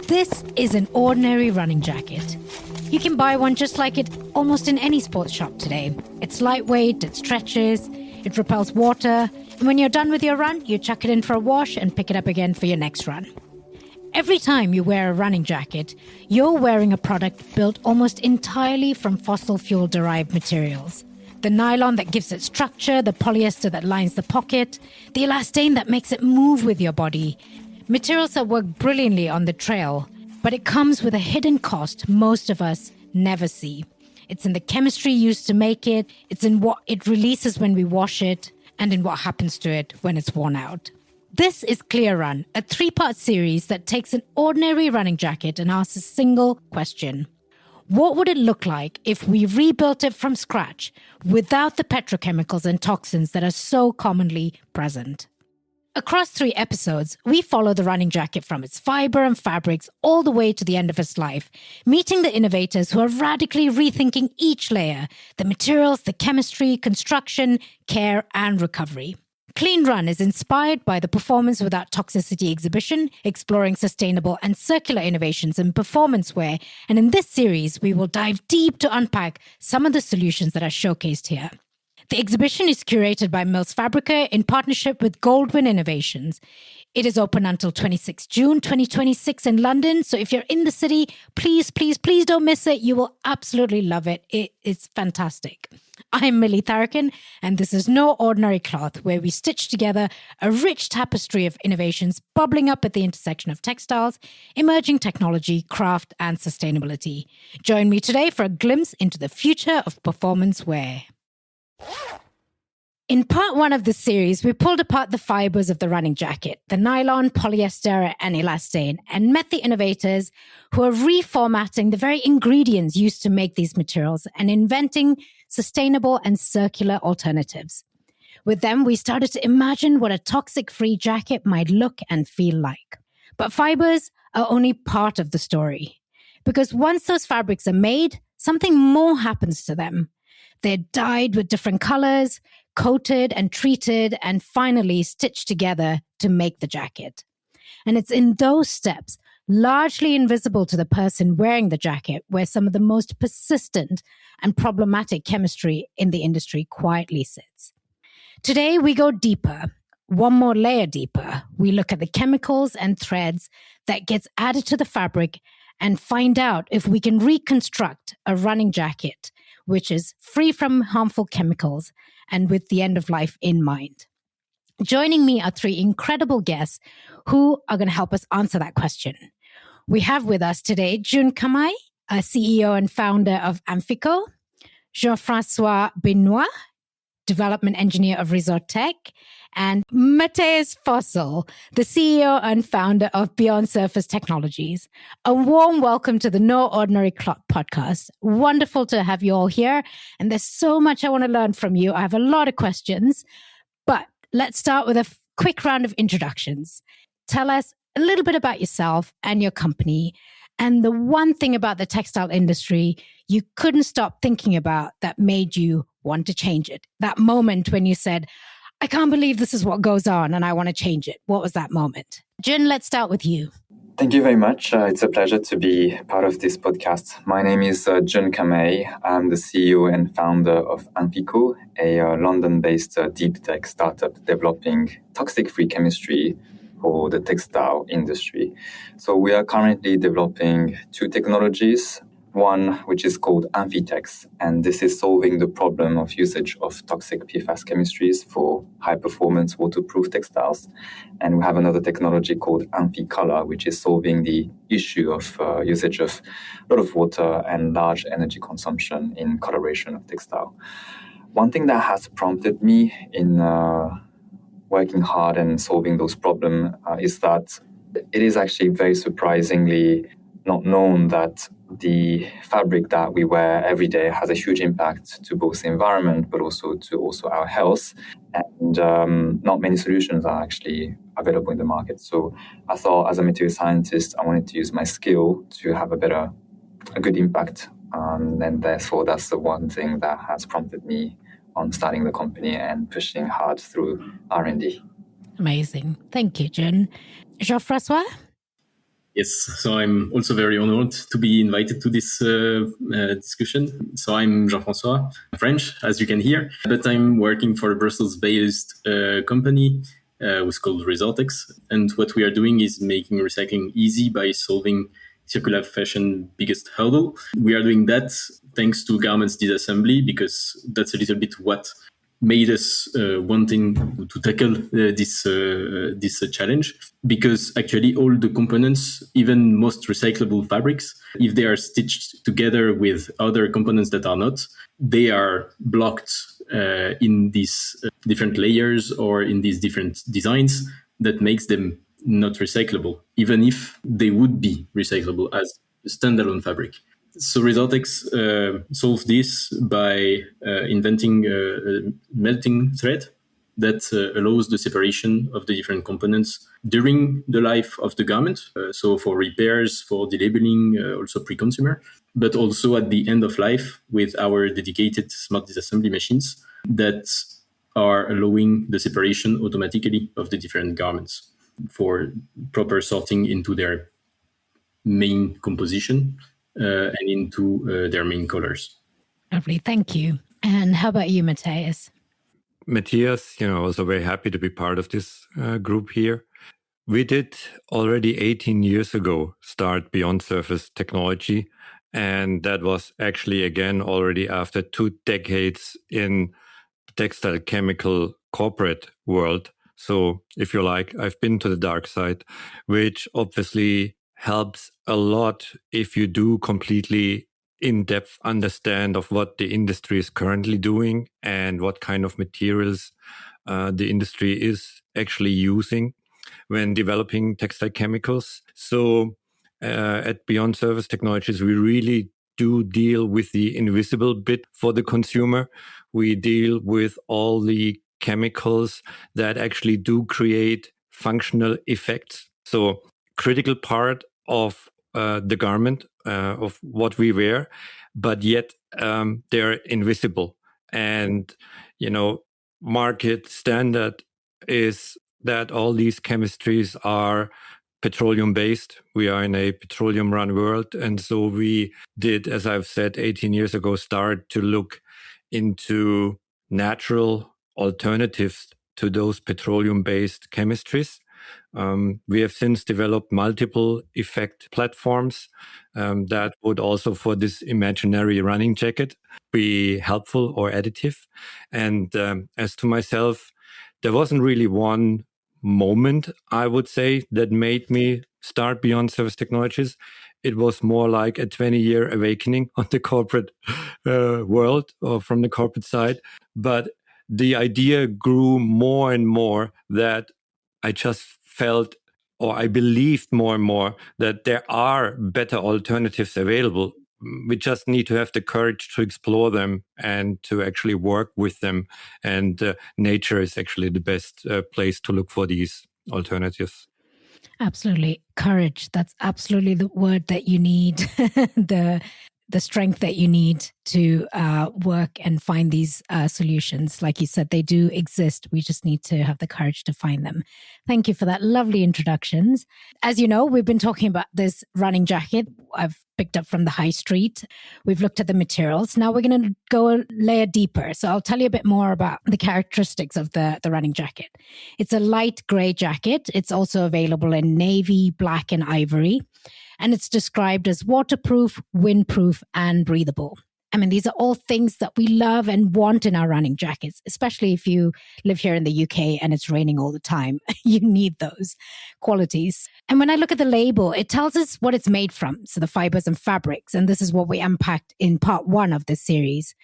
This is an ordinary running jacket. You can buy one just like it almost in any sports shop today. It's lightweight, it stretches, it repels water, and when you're done with your run, you chuck it in for a wash and pick it up again for your next run. Every time you wear a running jacket, you're wearing a product built almost entirely from fossil fuel-derived materials. The nylon that gives it structure, the polyester that lines the pocket, the elastane that makes it move with your body. Materials that work brilliantly on the trail, but it comes with a hidden cost most of us never see. It's in the chemistry used to make it, it's in what it releases when we wash it, and in what happens to it when it's worn out. This is Clear Run, a 3-part series that takes an ordinary running jacket and asks a single question. What would it look like if we rebuilt it from scratch without the petrochemicals and toxins that are so commonly present? Across 3 episodes, we follow the running jacket from its fiber and fabrics all the way to the end of its life, meeting the innovators who are radically rethinking each layer, the materials, the chemistry, construction, care, and recovery. Clean Run is inspired by the Performance Without Toxicity exhibition, exploring sustainable and circular innovations in performance wear, and in this series, we will dive deep to unpack some of the solutions that are showcased here. The exhibition is curated by Mills Fabrica in partnership with Goldwyn Innovations. It is open until 26 June 2026 in London. So if you're in the city, please don't miss it. You will absolutely love it. It's fantastic. I'm Mili Tharakan, and this is No Ordinary Cloth, where we stitch together a rich tapestry of innovations bubbling up at the intersection of textiles, emerging technology, craft, and sustainability. Join me today for a glimpse into the future of performance wear. In part 1 of this series, we pulled apart the fibers of the running jacket, the nylon, polyester, and elastane, and met the innovators who are reformatting the very ingredients used to make these materials and inventing sustainable and circular alternatives. With them, we started to imagine what a toxic-free jacket might look and feel like. But fibers are only part of the story, because once those fabrics are made, something more happens to them. They're dyed with different colors, coated and treated, and finally stitched together to make the jacket. And it's in those steps, largely invisible to the person wearing the jacket, where some of the most persistent and problematic chemistry in the industry quietly sits. Today, we go deeper, one more layer deeper. We look at the chemicals and threads that gets added to the fabric and find out if we can reconstruct a running jacket which is free from harmful chemicals and with the end of life in mind. Joining me are 3 incredible guests who are going to help us answer that question. We have with us today Jun Kamai, a CEO and founder of Amphico, Jean-François Benoit, development engineer of Resort Tech, and Matthias Fossel, the CEO and founder of Beyond Surface Technologies. A warm welcome to the No Ordinary Cloth podcast. Wonderful to have you all here. And there's so much I want to learn from you. I have a lot of questions, but let's start with a quick round of introductions. Tell us a little bit about yourself and your company, and the one thing about the textile industry you couldn't stop thinking about that made you want to change it. That moment when you said, I can't believe this is what goes on and I want to change it. What was that moment? Jun, let's start with you. Thank you very much. It's a pleasure to be part of this podcast. My name is Jun Kamai. I'm the CEO and founder of Amphico, a London-based deep tech startup developing toxic-free chemistry for the textile industry. So we are currently developing 2 technologies. One, which is called Amphitex, and this is solving the problem of usage of toxic PFAS chemistries for high-performance waterproof textiles. And we have another technology called AmphiColor, which is solving the issue of usage of a lot of water and large energy consumption in coloration of textile. One thing that has prompted me in working hard and solving those problems is that it is actually very surprisingly not known that the fabric that we wear every day has a huge impact to both the environment, but also to our health. And not many solutions are actually available in the market. So I thought, as a material scientist, I wanted to use my skill to have a good impact. And therefore, that's the one thing that has prompted me on starting the company and pushing hard through R&D. Amazing. Thank you, Jun. Jean-François? Yes, so I'm also very honored to be invited to this discussion. So I'm Jean-François, French, as you can hear, but I'm working for a Brussels-based company who's called Resultex. And what we are doing is making recycling easy by solving circular fashion biggest hurdle. We are doing that thanks to garments disassembly, because that's a little bit what made us wanting to tackle this challenge, because actually all the components, even most recyclable fabrics, if they are stitched together with other components that are not, they are blocked in these different layers or in these different designs that makes them not recyclable, even if they would be recyclable as standalone fabric. So Resultex solved this by inventing a melting thread that allows the separation of the different components during the life of the garment. So for repairs, for delabeling, also pre-consumer, but also at the end of life with our dedicated smart disassembly machines that are allowing the separation automatically of the different garments for proper sorting into their main composition and into their main colors. Lovely, thank you. And how about you, Matthias? Matthias, also very happy to be part of this group here. We did already 18 years ago start Beyond Surface Technology, and that was actually again already after 2 decades in textile chemical corporate world. So if you like, I've been to the dark side, which obviously helps a lot if you do completely in-depth understand of what the industry is currently doing and what kind of materials the industry is actually using when developing textile chemicals. So at Beyond Surface Technologies, we really do deal with the invisible bit for the consumer. We deal with all the chemicals that actually do create functional effects. So critical part of the garment, of what we wear, but yet they're invisible. And, market standard is that all these chemistries are petroleum based. We are in a petroleum run world. And so we did, as I've said, 18 years ago, start to look into natural alternatives to those petroleum based chemistries. We have since developed multiple effect platforms that would also, for this imaginary running jacket, be helpful or additive. And as to myself, there wasn't really one moment, I would say, that made me start Beyond Surface Technologies. It was more like a 20-year awakening on the corporate world, or from the corporate side. But the idea grew more and more that I just felt, or I believed more and more, that there are better alternatives available. We just need to have the courage to explore them and to actually work with them. And nature is actually the best place to look for these alternatives. Absolutely. Courage. That's absolutely the word that you need. the strength that you need to work and find these solutions. Like you said, they do exist. We just need to have the courage to find them. Thank you for that lovely introductions. As you know, we've been talking about this running jacket I've picked up from the high street. We've looked at the materials. Now we're going to go a layer deeper. So I'll tell you a bit more about the characteristics of the running jacket. It's a light gray jacket. It's also available in navy, black, and ivory. And it's described as waterproof, windproof, and breathable. I mean, these are all things that we love and want in our running jackets, especially if you live here in the UK and it's raining all the time. You need those qualities. And when I look at the label, it tells us what it's made from. So the fibres and fabrics. And this is what we unpacked in part 1 of this series.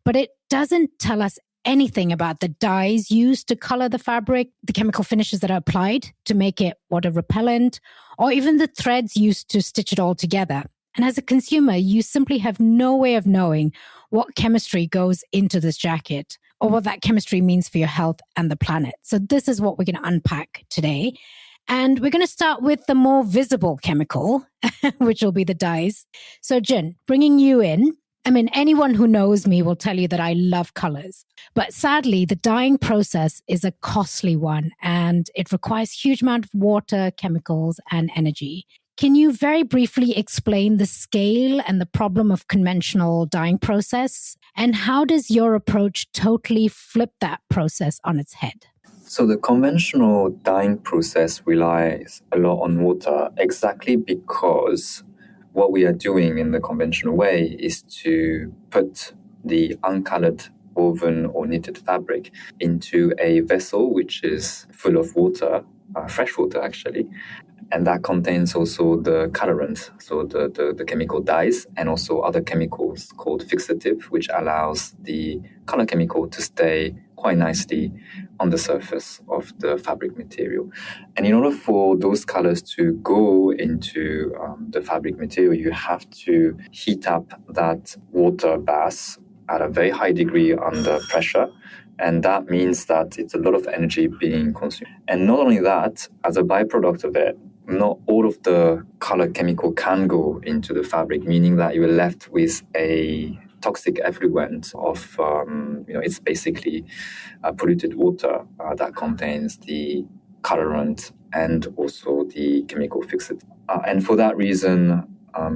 But it doesn't tell us anything about the dyes used to color the fabric, the chemical finishes that are applied to make it water repellent, or even the threads used to stitch it all together. And as a consumer, you simply have no way of knowing what chemistry goes into this jacket or what that chemistry means for your health and the planet. So this is what we're going to unpack today. And we're going to start with the more visible chemical, which will be the dyes. So Jin, bringing you in, I mean, anyone who knows me will tell you that I love colors. But sadly, the dyeing process is a costly one and it requires huge amount of water, chemicals, and energy. Can you very briefly explain the scale and the problem of conventional dyeing process? And how does your approach totally flip that process on its head? So the conventional dyeing process relies a lot on water exactly because what we are doing in the conventional way is to put the uncolored woven or knitted fabric into a vessel which is full of water, fresh water actually, and that contains also the colorant, so the chemical dyes, and also other chemicals called fixative, which allows the color chemical to stay quite nicely on the surface of the fabric material. And in order for those colors to go into the fabric material, you have to heat up that water bath at a very high degree under pressure. And that means that it's a lot of energy being consumed. And not only that, as a byproduct of it, not all of the color chemical can go into the fabric, meaning that you're left with a toxic effluent of, it's basically polluted water that contains the colorant and also the chemical fixative. And for that reason,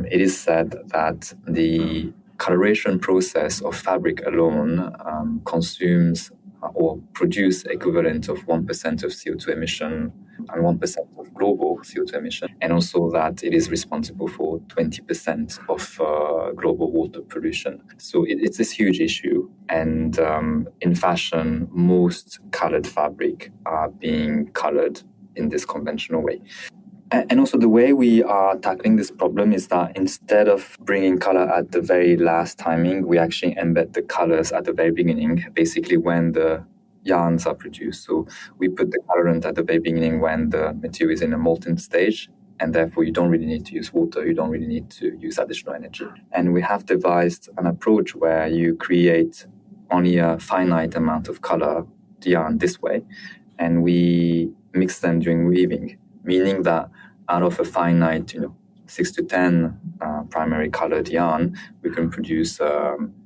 it is said that the coloration process of fabric alone consumes or produce equivalent of 1% of CO2 emission and 1% of global CO2 emission, and also that it is responsible for 20% of global water pollution. So it's this huge issue. And in fashion, most colored fabric are being colored in this conventional way. And also the way we are tackling this problem is that instead of bringing color at the very last timing, we actually embed the colors at the very beginning, basically when the yarns are produced. So we put the colorant at the very beginning when the material is in a molten stage, and therefore you don't really need to use water, you don't really need to use additional energy. And we have devised an approach where you create only a finite amount of color, the yarn this way, and we mix them during weaving, meaning that out of a finite, 6 to 10 primary colored yarn, we can produce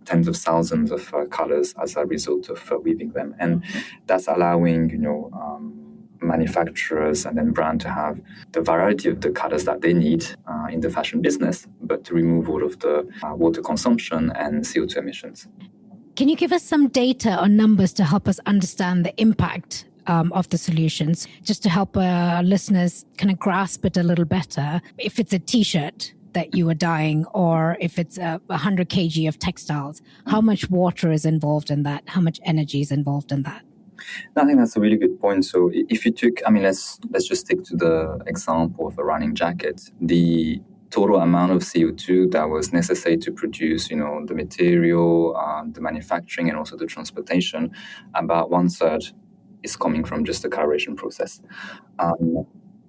tens of thousands of colors as a result of weaving them. And that's allowing, manufacturers and then brand to have the variety of the colors that they need in the fashion business, but to remove all of the water consumption and CO2 emissions. Can you give us some data or numbers to help us understand the impact of the solutions, just to help listeners kind of grasp it a little better? If it's a T-shirt that you are dyeing, or if it's 100 kg of textiles, how much water is involved in that? How much energy is involved in that? I think that's a really good point. So if you took, let's just stick to the example of a running jacket. The total amount of CO2 that was necessary to produce, the material, the manufacturing, and also the transportation, about 1/3 is coming from just the coloration process.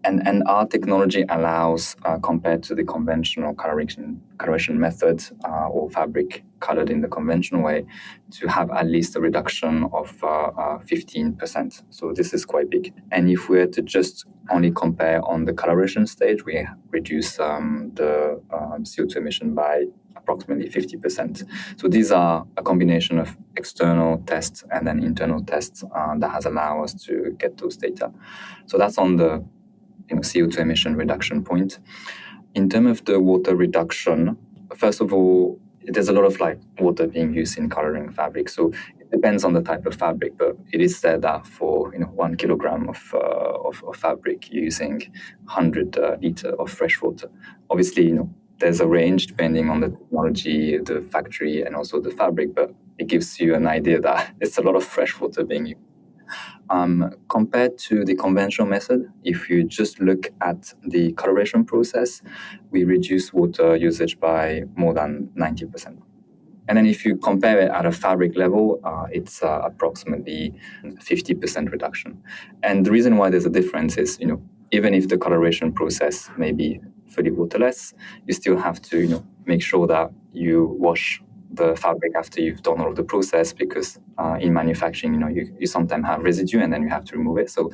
And our technology allows, compared to the conventional coloration method or fabric colored in the conventional way, to have at least a reduction of 15%. So this is quite big. And if we were to just only compare on the coloration stage, we reduce the CO2 emission by approximately 50%. So these are a combination of external tests and then internal tests that has allowed us to get those data. So that's on the CO2 emission reduction point. In terms of the water reduction, first of all, there's a lot of water being used in coloring fabric. So it depends on the type of fabric, but it is said that for 1 kilogram of fabric, you're using 100 liters of fresh water. Obviously, there's a range depending on the technology, the factory, and also the fabric, but it gives you an idea that it's a lot of fresh water being used. Compared to the conventional method, if you just look at the coloration process, we reduce water usage by more than 90%. And then if you compare it at a fabric level, it's approximately 50% reduction. And the reason why there's a difference is, even if the coloration process may be fully waterless, you still have to, make sure that you wash the fabric after you've done all of the process, because in manufacturing, you sometimes have residue and then you have to remove it. So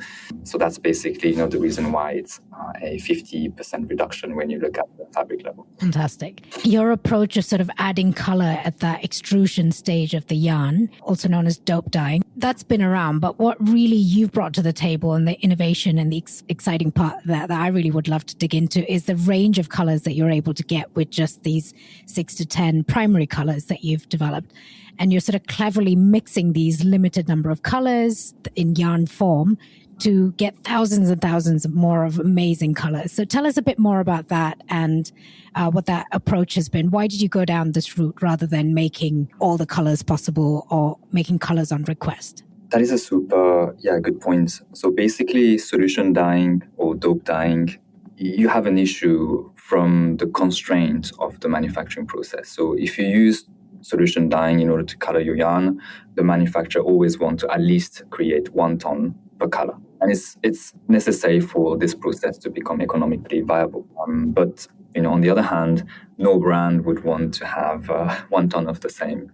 that's basically, the reason why it's a 50% reduction when you look at the fabric level. Fantastic. Your approach of sort of adding color at that extrusion stage of the yarn, also known as dope dyeing, that's been around, but what really you've brought to the table and the innovation and the exciting part that I really would love to dig into is the range of colors that you're able to get with just these 6 to 10 primary colors that you've developed. And you're sort of cleverly mixing these limited number of colors in yarn form to get thousands and thousands more of amazing colors. So tell us a bit more about that and what that approach has been. Why did you go down this route rather than making all the colors possible or making colors on request? That is a super, good point. So basically, solution dyeing or dope dyeing, you have an issue from the constraint of the manufacturing process. So if you use solution dyeing in order to color your yarn, the manufacturer always wants to at least create 1 ton per color. And it's necessary for this process to become economically viable. But on the other hand, no brand would want to have 1 ton of the same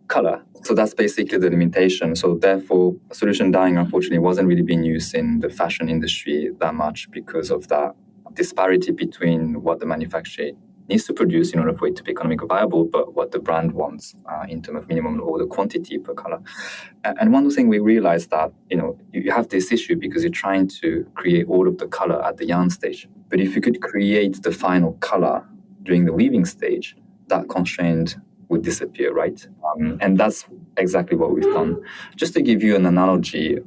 color. So that's basically the limitation. So therefore, solution dyeing, unfortunately, wasn't really being used in the fashion industry that much because of that disparity between what the manufacturer needs to produce in order for it to be economically viable, but what the brand wants in terms of minimum or the quantity per color. And one thing we realized that, you have this issue because you're trying to create all of the color at the yarn stage. But if you could create the final color during the weaving stage, that constraint would disappear, right? And that's exactly what we've done. Just to give you an analogy,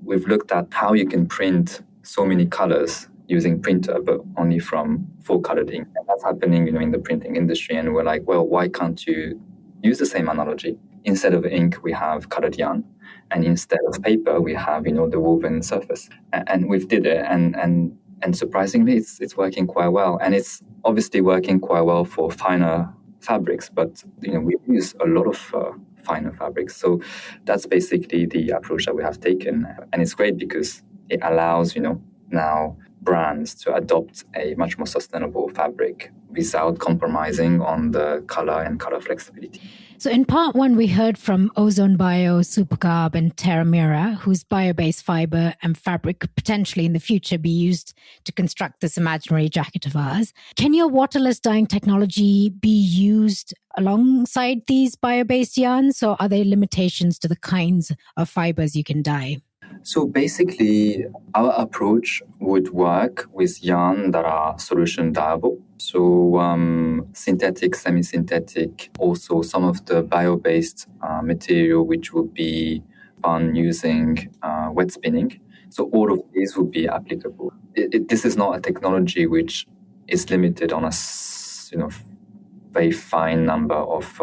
we've looked at how you can print so many colors using printer, but only from full colored ink. And that's happening, in the printing industry. And we're like, well, why can't you use the same analogy? Instead of ink, we have colored yarn. And instead of paper, we have, the woven surface. And we've did it. And surprisingly, it's working quite well. And it's obviously working quite well for finer fabrics, but, we use a lot of finer fabrics. So that's basically the approach that we have taken. And it's great because it allows, now brands to adopt a much more sustainable fabric without compromising on the color and color flexibility. So in part one, we heard from Ozone Bio, Supercarb, and Terramira, whose bio-based fiber and fabric could potentially in the future be used to construct this imaginary jacket of ours. Can your waterless dyeing technology be used alongside these bio-based yarns, or are there limitations to the kinds of fibers you can dye? So basically, our approach would work with yarn that are solution dyeable. So synthetic, semi-synthetic, also some of the bio-based material, which would be done using wet spinning. So all of these would be applicable. This is not a technology which is limited on a very fine number of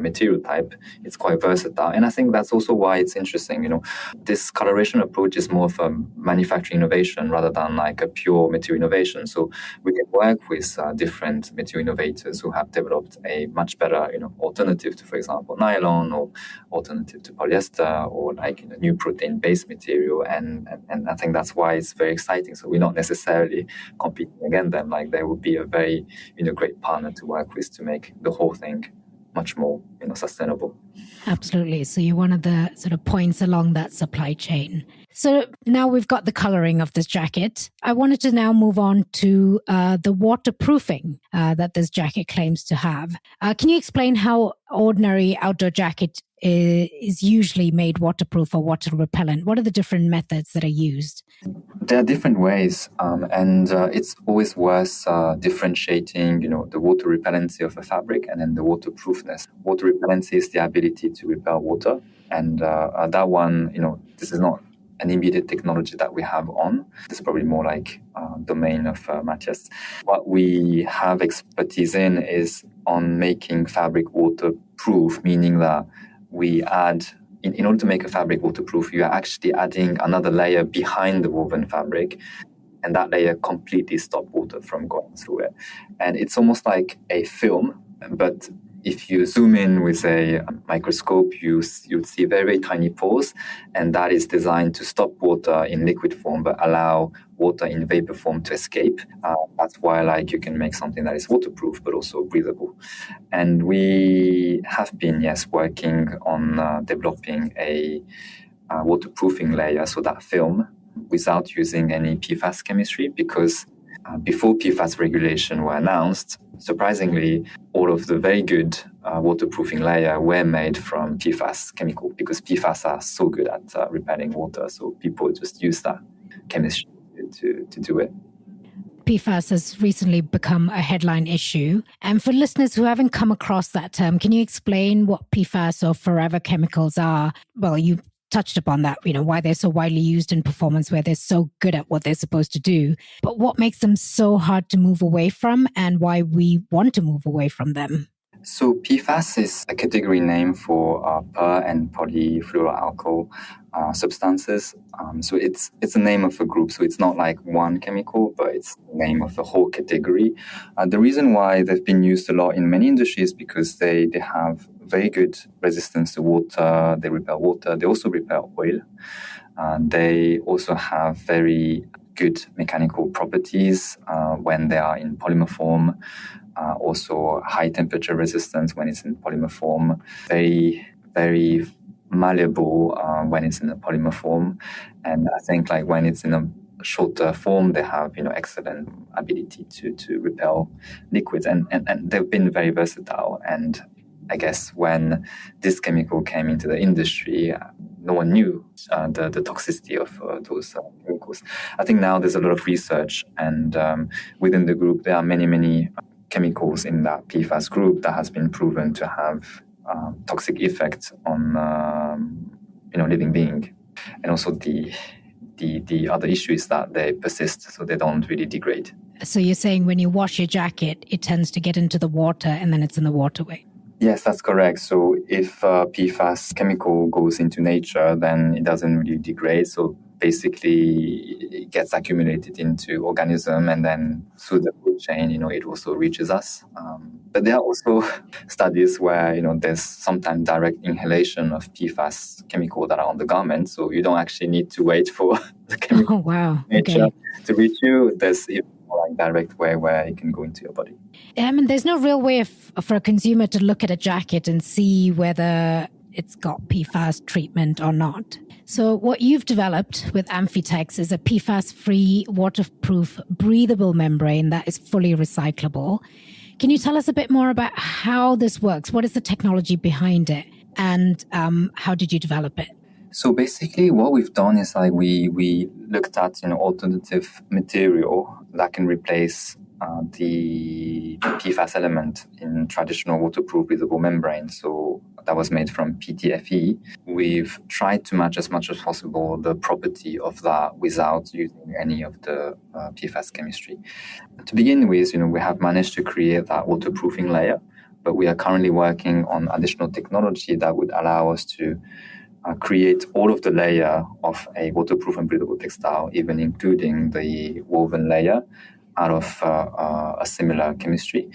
material type. It's quite versatile. And I think that's also why it's interesting. This coloration approach is more of a manufacturing innovation rather than like a pure material innovation. So we can work with different material innovators who have developed a much better, alternative to, for example, nylon or alternative to polyester or like new protein-based material. And I think that's why it's very exciting. So we're not necessarily competing against them. Like they would be a very, great partner to work with to make the whole thing much more, sustainable. Absolutely. So you're one of the sort of points along that supply chain. So now we've got the coloring of this jacket. I wanted to now move on to the waterproofing that this jacket claims to have. Can you explain how ordinary outdoor jacket is usually made waterproof or water repellent? What are the different methods that are used? There are different ways, and it's always worth differentiating, the water repellency of a fabric and then the waterproofness. Water repellency is the ability to repel water, and that one, this is not an immediate technology that we have on. This is probably more like domain of Matthias. What we have expertise in is on making fabric waterproof, meaning that we add, in order to make a fabric waterproof, you are actually adding another layer behind the woven fabric, and that layer completely stops water from going through it. And it's almost like a film, but if you zoom in with a microscope, you'd see very, very tiny pores, and that is designed to stop water in liquid form but allow water in vapor form to escape. That's why you can make something that is waterproof but also breathable. And we have been, working on developing a waterproofing layer, so that film, without using any PFAS chemistry, because before PFAS regulation were announced, surprisingly, all of the very good waterproofing layer were made from PFAS chemical, because PFAS are so good at repelling water. So people just use that chemistry to do it. PFAS has recently become a headline issue. And for listeners who haven't come across that term, can you explain what PFAS or forever chemicals are? Well, you touched upon that, why they're so widely used in performance, where they're so good at what they're supposed to do. But what makes them so hard to move away from, and why we want to move away from them? So PFAS is a category name for per and polyfluoroalkyl substances. So it's a name of a group. So it's not like one chemical, but it's the name of the whole category. The reason why they've been used a lot in many industries is because they have very good resistance to water. They repel water. They also repel oil. They also have very good mechanical properties when they are in polymer form. Also high temperature resistance when it's in polymer form, very, very malleable when it's in a polymer form. And I think like when it's in a shorter form, they have, excellent ability to repel liquids, and they've been very versatile. And I guess when this chemical came into the industry, no one knew the toxicity of those chemicals. I think now there's a lot of research, and within the group, there are many chemicals in that PFAS group that has been proven to have toxic effects on living being. And also the other issue is that they persist, so they don't really degrade. So you're saying when you wash your jacket, it tends to get into the water and then it's in the waterway? Yes, that's correct. So if PFAS chemical goes into nature, then it doesn't really degrade. So basically, it gets accumulated into organism, and then through the food chain, it also reaches us. But there are also studies where, there's sometimes direct inhalation of PFAS chemical that are on the garment. So you don't actually need to wait for the chemical nature to reach you. There's like direct way where it can go into your body. There's no real way for a consumer to look at a jacket and see whether it's got PFAS treatment or not. So what you've developed with Amphitex is a PFAS-free, waterproof, breathable membrane that is fully recyclable. Can you tell us a bit more about how this works? What is the technology behind it? And how did you develop it? So basically what we've done is like we looked at alternative material that can replace the PFAS element in traditional waterproof breathable membrane. So that was made from PTFE. We've tried to match as much as possible the property of that without using any of the PFAS chemistry. To begin with, we have managed to create that waterproofing layer, but we are currently working on additional technology that would allow us to create all of the layer of a waterproof and breathable textile, even including the woven layer, out of a similar chemistry.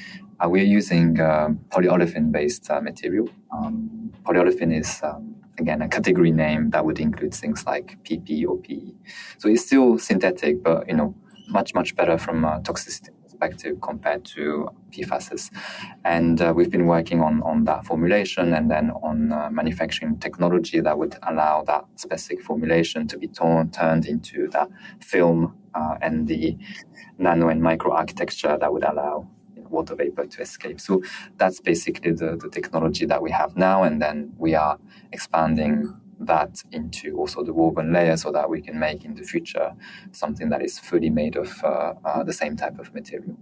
We're using polyolefin-based material. Polyolefin is, again, a category name that would include things like PP or PE. So it's still synthetic, but, much better from a toxicity perspective compared to PFASs. And we've been working on that formulation and then on manufacturing technology that would allow that specific formulation to be turned into that film and the nano and micro architecture that would allow water vapor to escape. So that's basically the technology that we have now, and then we are expanding that into also the woven layer so that we can make in the future something that is fully made of the same type of material.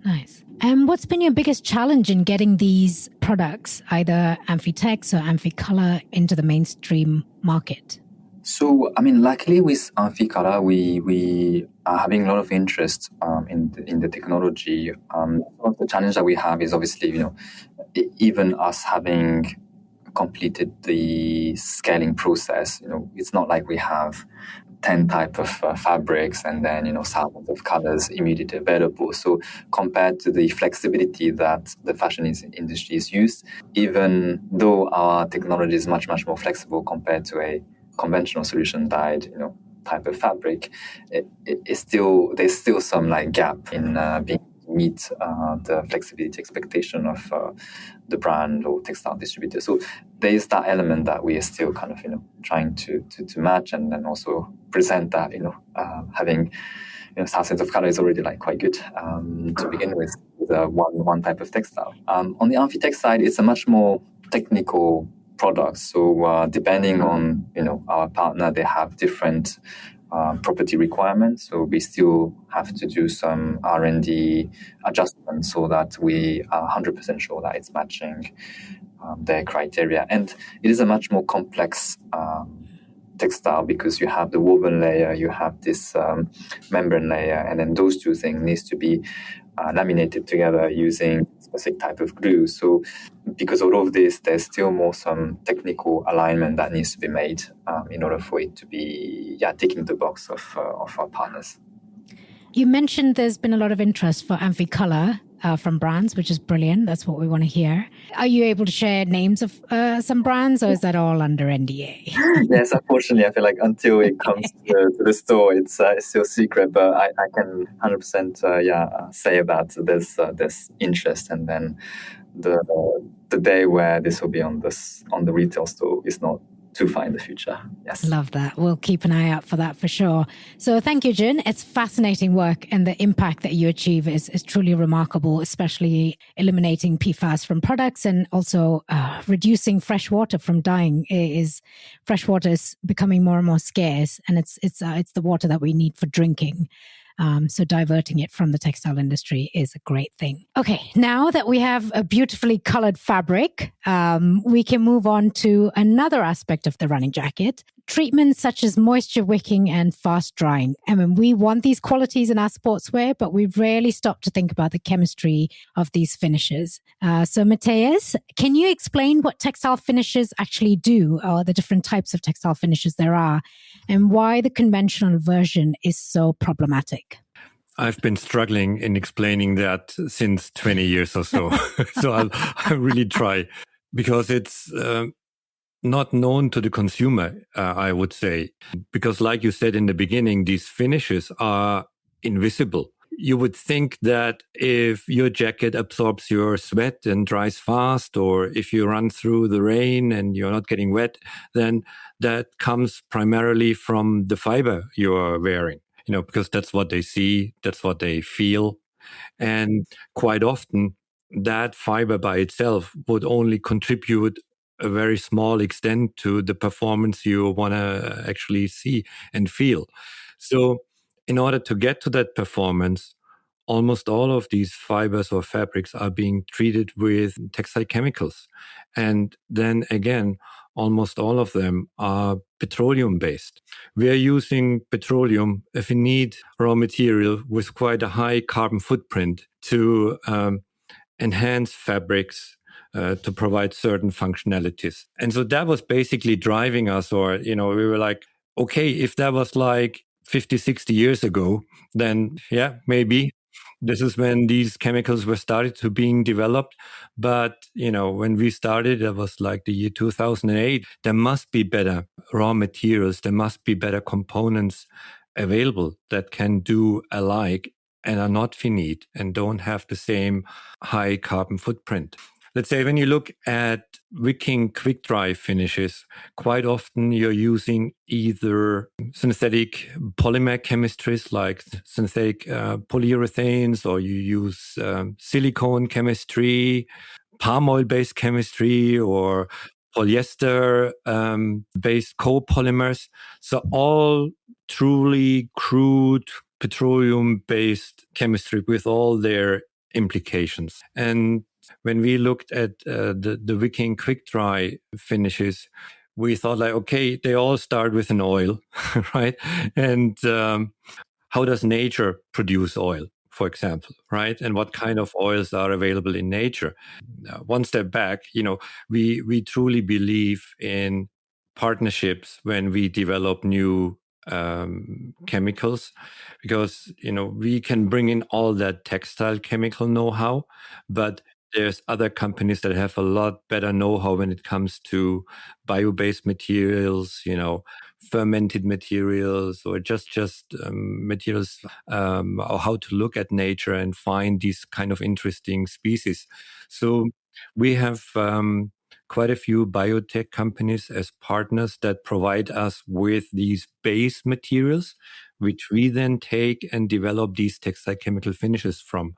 Nice. And what's been your biggest challenge in getting these products, either Amphitex or Amphicolor, into the mainstream market? So, luckily with Amphicolor, we are having a lot of interest in the technology. The challenge that we have is obviously, even us having completed the scaling process, it's not like we have 10 type of fabrics and then, thousands of colors immediately available. So compared to the flexibility that the fashion industry is used, even though our technology is much more flexible compared to a conventional solution dyed, type of fabric, there's still some gap in being meet the flexibility expectation of the brand or textile distributor. So there is that element that we are still kind of trying to match, and then also present that having thousands of colors is already like quite good to begin with one type of textile. On the Amphitech side, it's a much more technical product. So depending on our partner, they have different property requirements. So we still have to do some R&D adjustments so that we are 100% sure that it's matching their criteria. And it is a much more complex textile because you have the woven layer, you have this membrane layer, and then those two things needs to be laminated together using a specific type of glue. So because of all of this, there's still more some technical alignment that needs to be made in order for it to be ticking the box of our partners. You mentioned there's been a lot of interest for Amphicolor from brands, which is brilliant. That's what we want to hear. Are you able to share names of some brands, or is that all under NDA? Yes, unfortunately, I feel like until it comes to the store, it's still secret. But I can 100% say that there's interest, and then the day where this will be on the retail store is not too far in the future. Yes. Love that. We'll keep an eye out for that for sure. So thank you, Jun. It's fascinating work, and the impact that you achieve is truly remarkable, especially eliminating PFAS from products and also reducing fresh water from dying. Fresh water is becoming more and more scarce, and it's the water that we need for drinking. So diverting it from the textile industry is a great thing. Okay, now that we have a beautifully colored fabric, we can move on to another aspect of the running jacket. Treatments such as moisture wicking and fast drying. I mean, we want these qualities in our sportswear, but we rarely stop to think about the chemistry of these finishes. So Matthias, can you explain what textile finishes actually do, or the different types of textile finishes there are, and why the conventional version is so problematic? I've been struggling in explaining that since 20 years or so. So I'll really try, because it's not known to the consumer, I would say. Because like you said in the beginning, these finishes are invisible. You would think that if your jacket absorbs your sweat and dries fast, or if you run through the rain and you're not getting wet, then that comes primarily from the fiber you're wearing. Because that's what they see, that's what they feel. And quite often, that fiber by itself would only contribute a very small extent to the performance you want to actually see and feel. So in order to get to that performance, almost all of these fibers or fabrics are being treated with textile chemicals. And then again, almost all of them are petroleum-based. We are using petroleum if we need raw material with quite a high carbon footprint to enhance fabrics, to provide certain functionalities. And so that was basically driving us, or, we were like, okay, if that was like 50, 60 years ago, then yeah, maybe. This is when these chemicals were started to being developed. But, when we started, it was like the year 2008. There must be better raw materials. There must be better components available that can do alike and are not finite and don't have the same high carbon footprint. Let's say when you look at wicking quick dry finishes, quite often you're using either synthetic polymer chemistries like synthetic polyurethanes, or you use silicone chemistry, palm oil-based chemistry, or polyester-based copolymers. So all truly crude petroleum-based chemistry with all their implications. And when we looked at the wicking quick dry finishes, we thought like, okay, they all start with an oil, right? And how does nature produce oil, for example, right? And what kind of oils are available in nature? One step back, we truly believe in partnerships when we develop new chemicals, because we can bring in all that textile chemical know-how, but there's other companies that have a lot better know-how when it comes to bio-based materials, fermented materials, or just materials, or how to look at nature and find these kind of interesting species. So we have quite a few biotech companies as partners that provide us with these base materials, which we then take and develop these textile chemical finishes from.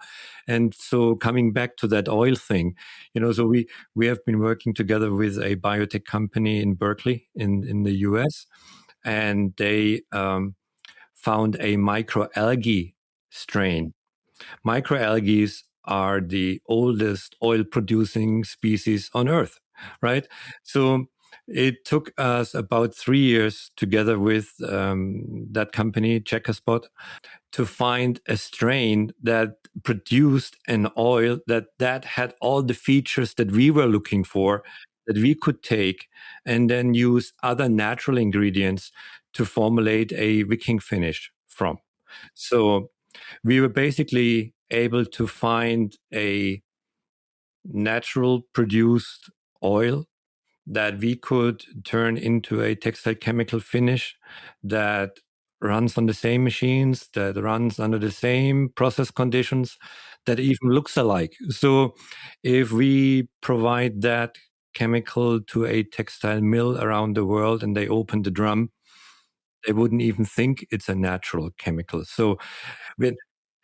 And so coming back to that oil thing, so we have been working together with a biotech company in Berkeley in the US, and they found a microalgae strain. Microalgae are the oldest oil producing species on Earth, right? So it took us about 3 years together with that company, Checkerspot, to find a strain that produced an oil that had all the features that we were looking for, that we could take and then use other natural ingredients to formulate a wicking finish from. So we were basically able to find a natural produced oil that we could turn into a textile chemical finish that runs on the same machines, that runs under the same process conditions, that even looks alike. So if we provide that chemical to a textile mill around the world and they open the drum, they wouldn't even think it's a natural chemical. So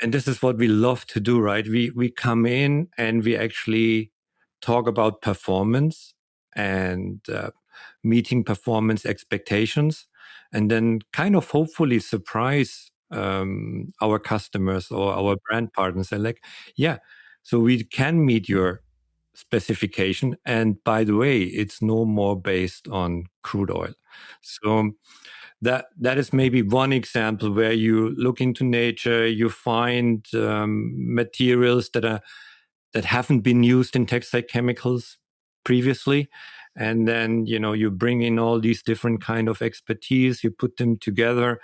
and this is what we love to do, right? We come in and we actually talk about performance and meeting performance expectations, and then kind of hopefully surprise our customers or our brand partners. And like, yeah, so we can meet your specification. And by the way, it's no more based on crude oil. So that is maybe one example where you look into nature, you find materials that haven't been used in textile chemicals previously, and then you bring in all these different kind of expertise, you put them together,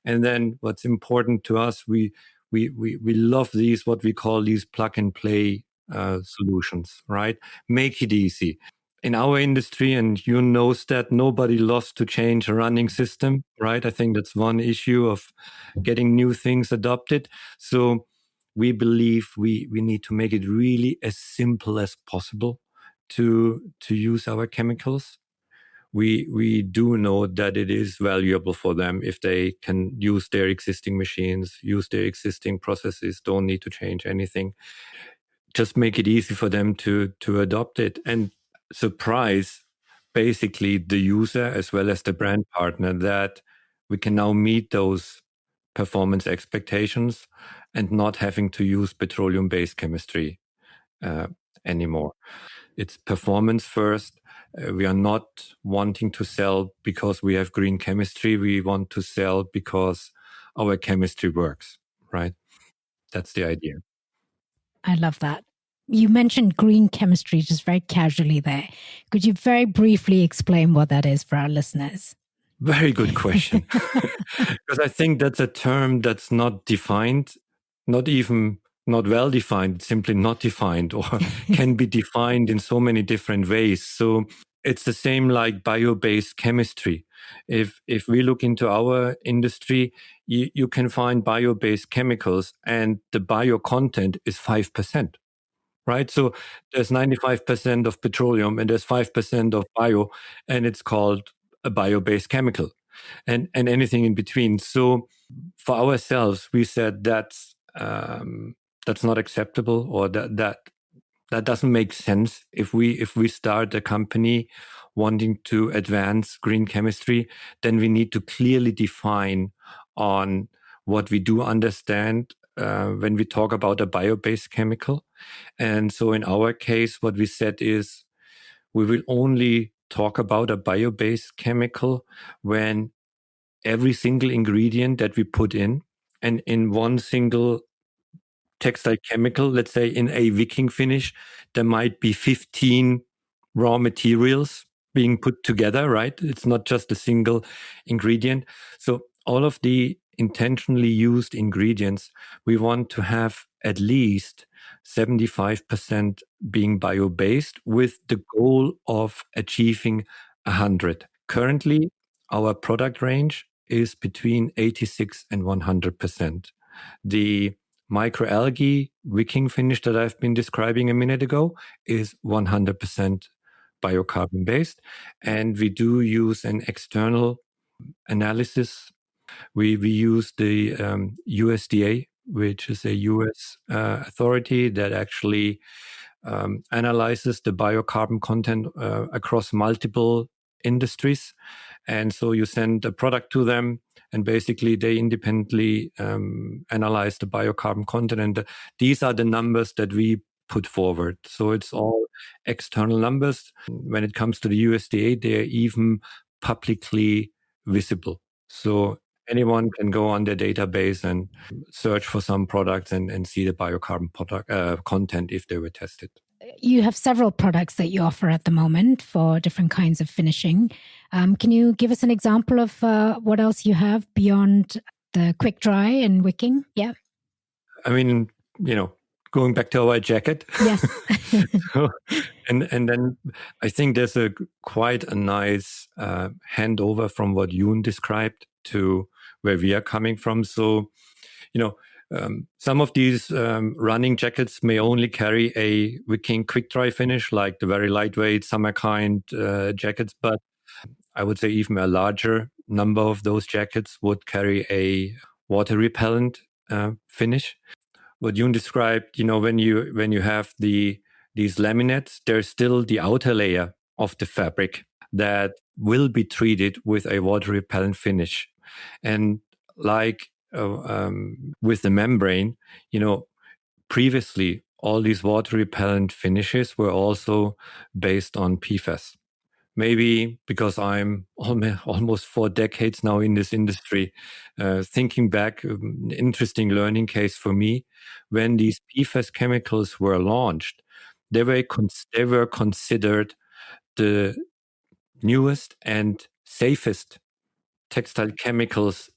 and then what's important to us, we love these, what we call these plug and play solutions, right? Make it easy. In our industry, and knows that nobody loves to change a running system, right? I think that's one issue of getting new things adopted. So we believe we need to make it really as simple as possible to use our chemicals. We do know that it is valuable for them if they can use their existing machines, use their existing processes, don't need to change anything. Just make it easy for them to adopt it and surprise basically the user as well as the brand partner that we can now meet those performance expectations and not having to use petroleum-based chemistry anymore. It's performance first. We are not wanting to sell because we have green chemistry. We want to sell because our chemistry works, right? That's the idea. I love that. You mentioned green chemistry just very casually there. Could you very briefly explain what that is for our listeners? Very good question. Because I think that's a term that's not defined, not well defined, simply not defined, or can be defined in so many different ways. So it's the same like bio-based chemistry. If we look into our industry, you can find bio-based chemicals and the bio content is 5%. Right? So there's 95% of petroleum and there's 5% of bio, and it's called a bio-based chemical, and anything in between. So for ourselves, we said that's not acceptable, or that doesn't make sense. If we start a company wanting to advance green chemistry, then we need to clearly define on what we do understand when we talk about a bio-based chemical. And so in our case, what we said is we will only talk about a bio-based chemical when every single ingredient that we put in, and in one single textile chemical, let's say in a wicking finish, there might be 15 raw materials being put together, right? It's not just a single ingredient. So all of the intentionally used ingredients, we want to have at least 75% being bio-based, with the goal of achieving 100. Currently, our product range is between 86 and 100%. The microalgae wicking finish that I've been describing a minute ago is 100% biocarbon based. And we do use an external analysis. We use the USDA, which is a US authority that actually analyzes the biocarbon content across multiple industries. And so you send a product to them, and basically they independently analyze the biocarbon content. And these are the numbers that we put forward. So it's all external numbers. When it comes to the USDA, they are even publicly visible. So anyone can go on their database and search for some products and see the biocarbon content if they were tested. You have several products that you offer at the moment for different kinds of finishing. Can you give us an example of what else you have beyond the quick dry and wicking? Yeah. I mean, going back to our jacket. Yes. and then I think there's quite a nice handover from what Yoon described to where we are coming from. So, some of these running jackets may only carry a wicking quick dry finish, like the very lightweight summer kind jackets, but I would say even a larger number of those jackets would carry a water repellent finish. What Yoon described, when you have these laminates, there's still the outer layer of the fabric that will be treated with a water repellent finish. And like with the membrane, previously all these water repellent finishes were also based on PFAS. Maybe because I'm almost 4 decades now in this industry, thinking back, an interesting learning case for me, when these PFAS chemicals were launched, they were considered the newest and safest textile chemicals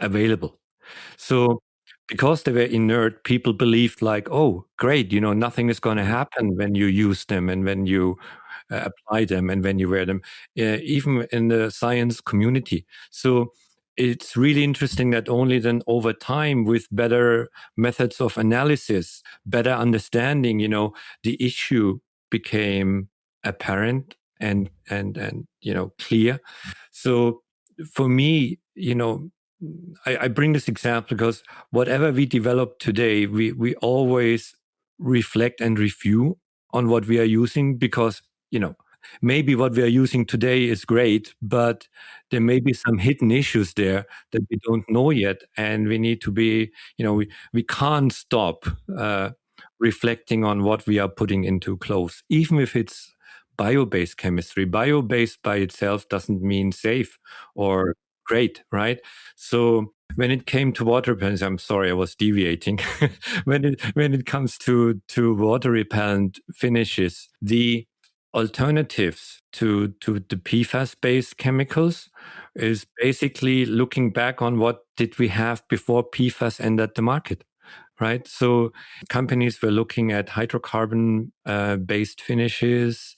available. So because they were inert, people believed like, oh, great, nothing is going to happen when you use them and when you apply them and when you wear them, even in the science community. So it's really interesting that only then over time, with better methods of analysis, better understanding, the issue became apparent and clear. So for me, I bring this example because whatever we develop today, we always reflect and review on what we are using, because maybe what we are using today is great, but there may be some hidden issues there that we don't know yet, and we need to be, we can't stop reflecting on what we are putting into clothes, even if it's bio-based chemistry. Bio-based by itself doesn't mean safe or great, right? So when it came to water repellents, I'm sorry, I was deviating. when it comes to water repellent finishes, the alternatives to the PFAS-based chemicals is basically looking back on what did we have before PFAS entered the market, right? So companies were looking at hydrocarbon-based finishes,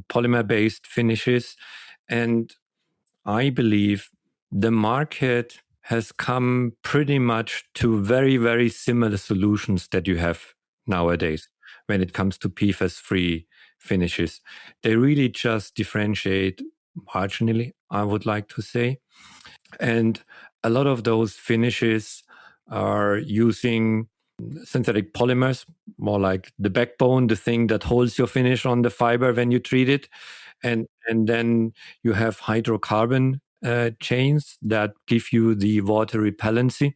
polymer-based finishes, and I believe the market has come pretty much to very, very similar solutions that you have nowadays when it comes to PFAS-free finishes. They really just differentiate marginally, I would like to say. And a lot of those finishes are using synthetic polymers, more like the backbone, the thing that holds your finish on the fiber when you treat it. And then you have hydrocarbon chains that give you the water repellency.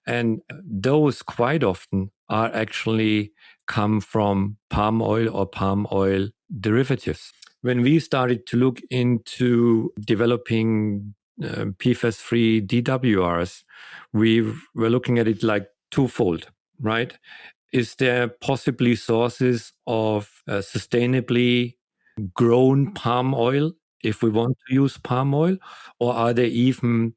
And those quite often are actually come from palm oil or palm oil derivatives. When we started to look into developing PFAS-free DWRs, we were looking at it like twofold, right? Is there possibly sources of sustainably grown palm oil if we want to use palm oil, or are there even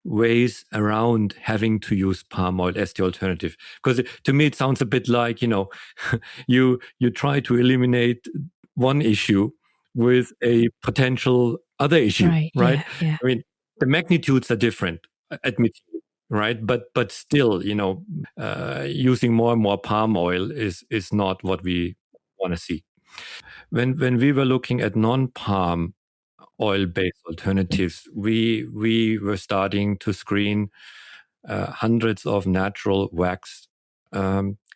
ways around having to use palm oil as the alternative? Because to me it sounds a bit like you try to eliminate one issue with a potential other issue, right? Yeah. I mean, the magnitudes are different, admittedly, right? But still, using more and more palm oil is not what we want to see. when we were looking at non-palm oil-based alternatives, we were starting to screen hundreds of natural wax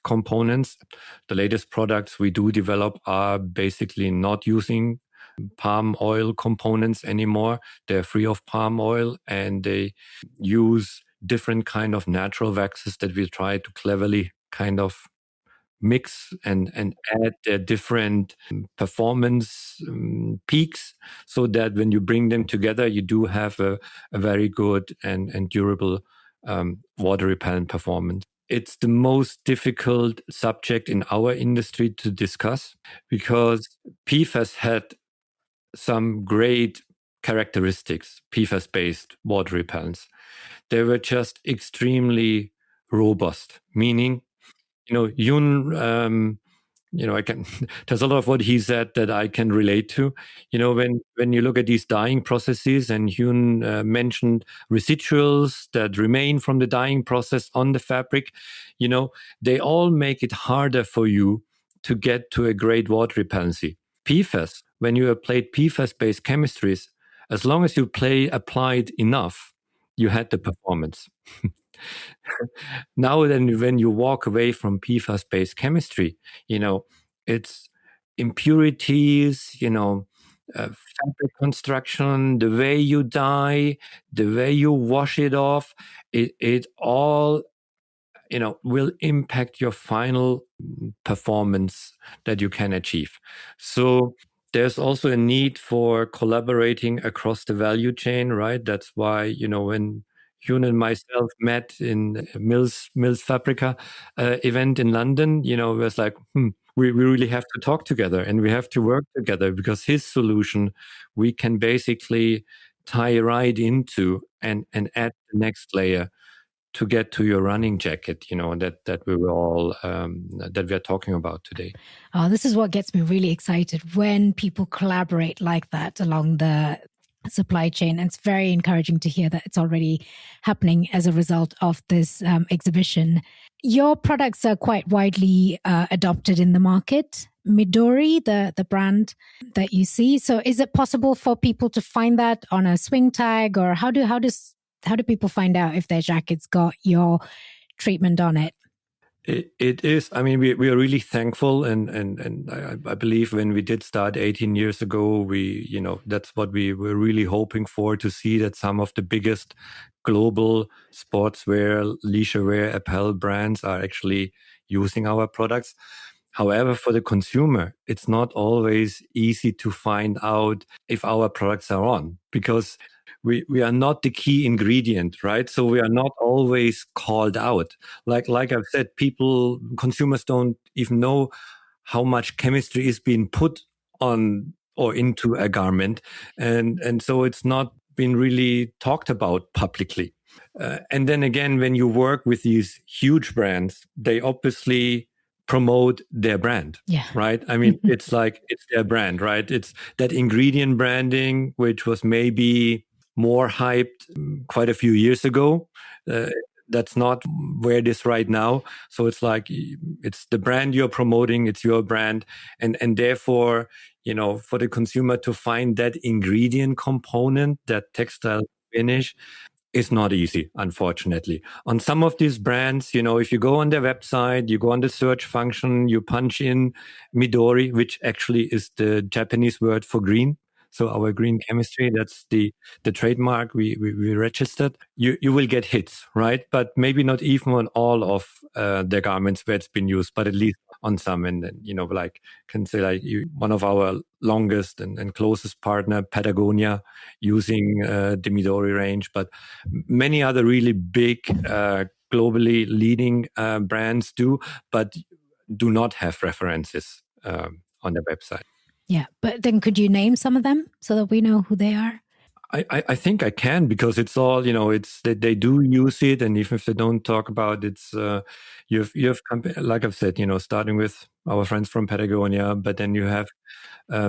components. The latest products we do develop are basically not using palm oil components anymore. They're free of palm oil, and they use different kind of natural waxes that we try to cleverly kind of mix and add their different performance peaks, so that when you bring them together, you do have a very good and durable water repellent performance. It's the most difficult subject in our industry to discuss, because PFAS had some great characteristics, PFAS-based water repellents. They were just extremely robust, meaning, Yoon, I can, there's a lot of what he said that I can relate to. When you look at these dyeing processes, and Yoon mentioned residuals that remain from the dyeing process on the fabric, they all make it harder for you to get to a great water repellency. PFAS, when you applied PFAS-based chemistries, as long as you applied enough, you had the performance. Now then, when you walk away from PFAS-based chemistry, it's impurities, fabric construction, the way you dye, the way you wash it off, it all, will impact your final performance that you can achieve. So there's also a need for collaborating across the value chain, right? That's why, when Hyun and myself met in Mills Fabrica event in London, it was like, we really have to talk together and we have to work together, because his solution we can basically tie right into and add the next layer to get to your running jacket, that we were all that we're talking about today. Oh, this is what gets me really excited, when people collaborate like that along the supply chain. And it's very encouraging to hear that it's already happening as a result of this exhibition. Your products are quite widely adopted in the market. Midori, the brand that you see. So is it possible for people to find that on a swing tag, or how do people find out if their jacket's got your treatment on it? It is. I mean, we are really thankful, and I believe when we did start 18 years ago, that's what we were really hoping for, to see that some of the biggest global sportswear, leisurewear, apparel brands are actually using our products. However, for the consumer, it's not always easy to find out if our products are on, because we are not the key ingredient, right? So we are not always called out. Like I've said, consumers don't even know how much chemistry is being put on or into a garment. And so it's not been really talked about publicly. And then again, when you work with these huge brands, they obviously promote their brand, right? I mean, it's their brand, right? It's that ingredient branding, which was maybe more hyped quite a few years ago. That's not where it is right now. So it's it's the brand you're promoting, it's your brand. And therefore, for the consumer to find that ingredient component, that textile finish, is not easy, unfortunately. On some of these brands, if you go on their website, you go on the search function, you punch in Midori, which actually is the Japanese word for green. So our green chemistry, that's the trademark we registered. You will get hits, right? But maybe not even on all of the garments where it's been used, but at least on some. And then, can say one of our longest and closest partner, Patagonia, using the Midori range, but many other really big, globally leading brands do, but do not have references on their website. Yeah, but then could you name some of them so that we know who they are? I think I can, because it's all, it's they do use it, and even if they don't talk about it, it's you have like I've said, starting with our friends from Patagonia, but then you have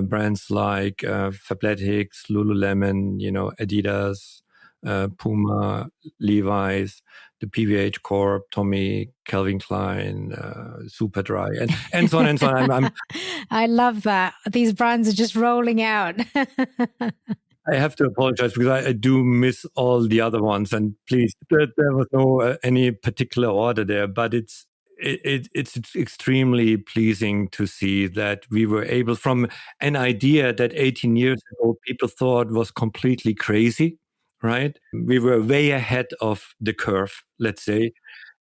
brands like Fabletics, Lululemon, Adidas, Puma, Levi's. the PVH Corp, Tommy, Calvin Klein, Super Dry, and so on and so on. I love that. These brands are just rolling out. I have to apologize because I do miss all the other ones, and please, there was no any particular order there, but it's extremely pleasing to see that we were able, from an idea that 18 years ago people thought was completely crazy, right? We were way ahead of the curve, let's say,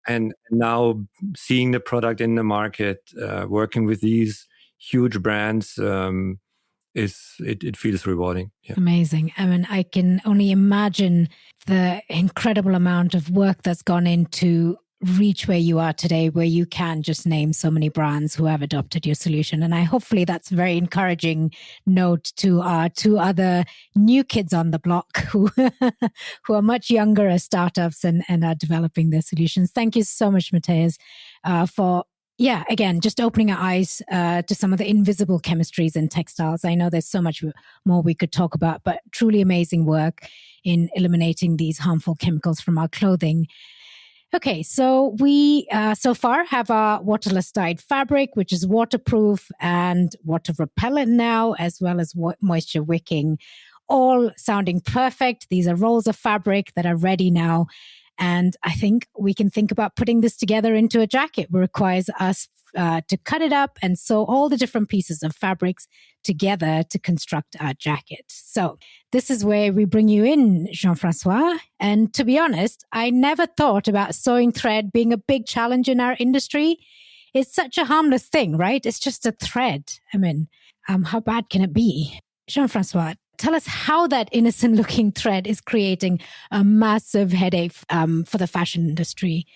and now seeing the product in the market, working with these huge brands. It feels rewarding. Yeah. Amazing. I mean, I can only imagine the incredible amount of work that's gone into reach where you are today, where you can just name so many brands who have adopted your solution. And hopefully that's a very encouraging note to our two other new kids on the block who are much younger as startups and are developing their solutions. Thank you so much, Matthias, for again, just opening our eyes to some of the invisible chemistries in textiles. I know there's so much more we could talk about, but truly amazing work in eliminating these harmful chemicals from our clothing. Okay, so we so far have our waterless dyed fabric, which is waterproof and water repellent now, as well as moisture wicking, all sounding perfect. These are rolls of fabric that are ready now. And I think we can think about putting this together into a jacket. It requires us to cut it up and sew all the different pieces of fabrics together to construct our jacket. So this is where we bring you in, Jean-Francois. And to be honest, I never thought about sewing thread being a big challenge in our industry. It's such a harmless thing, right? It's just a thread. I mean, how bad can it be? Jean-Francois, tell us how that innocent-looking thread is creating a massive headache for the fashion industry.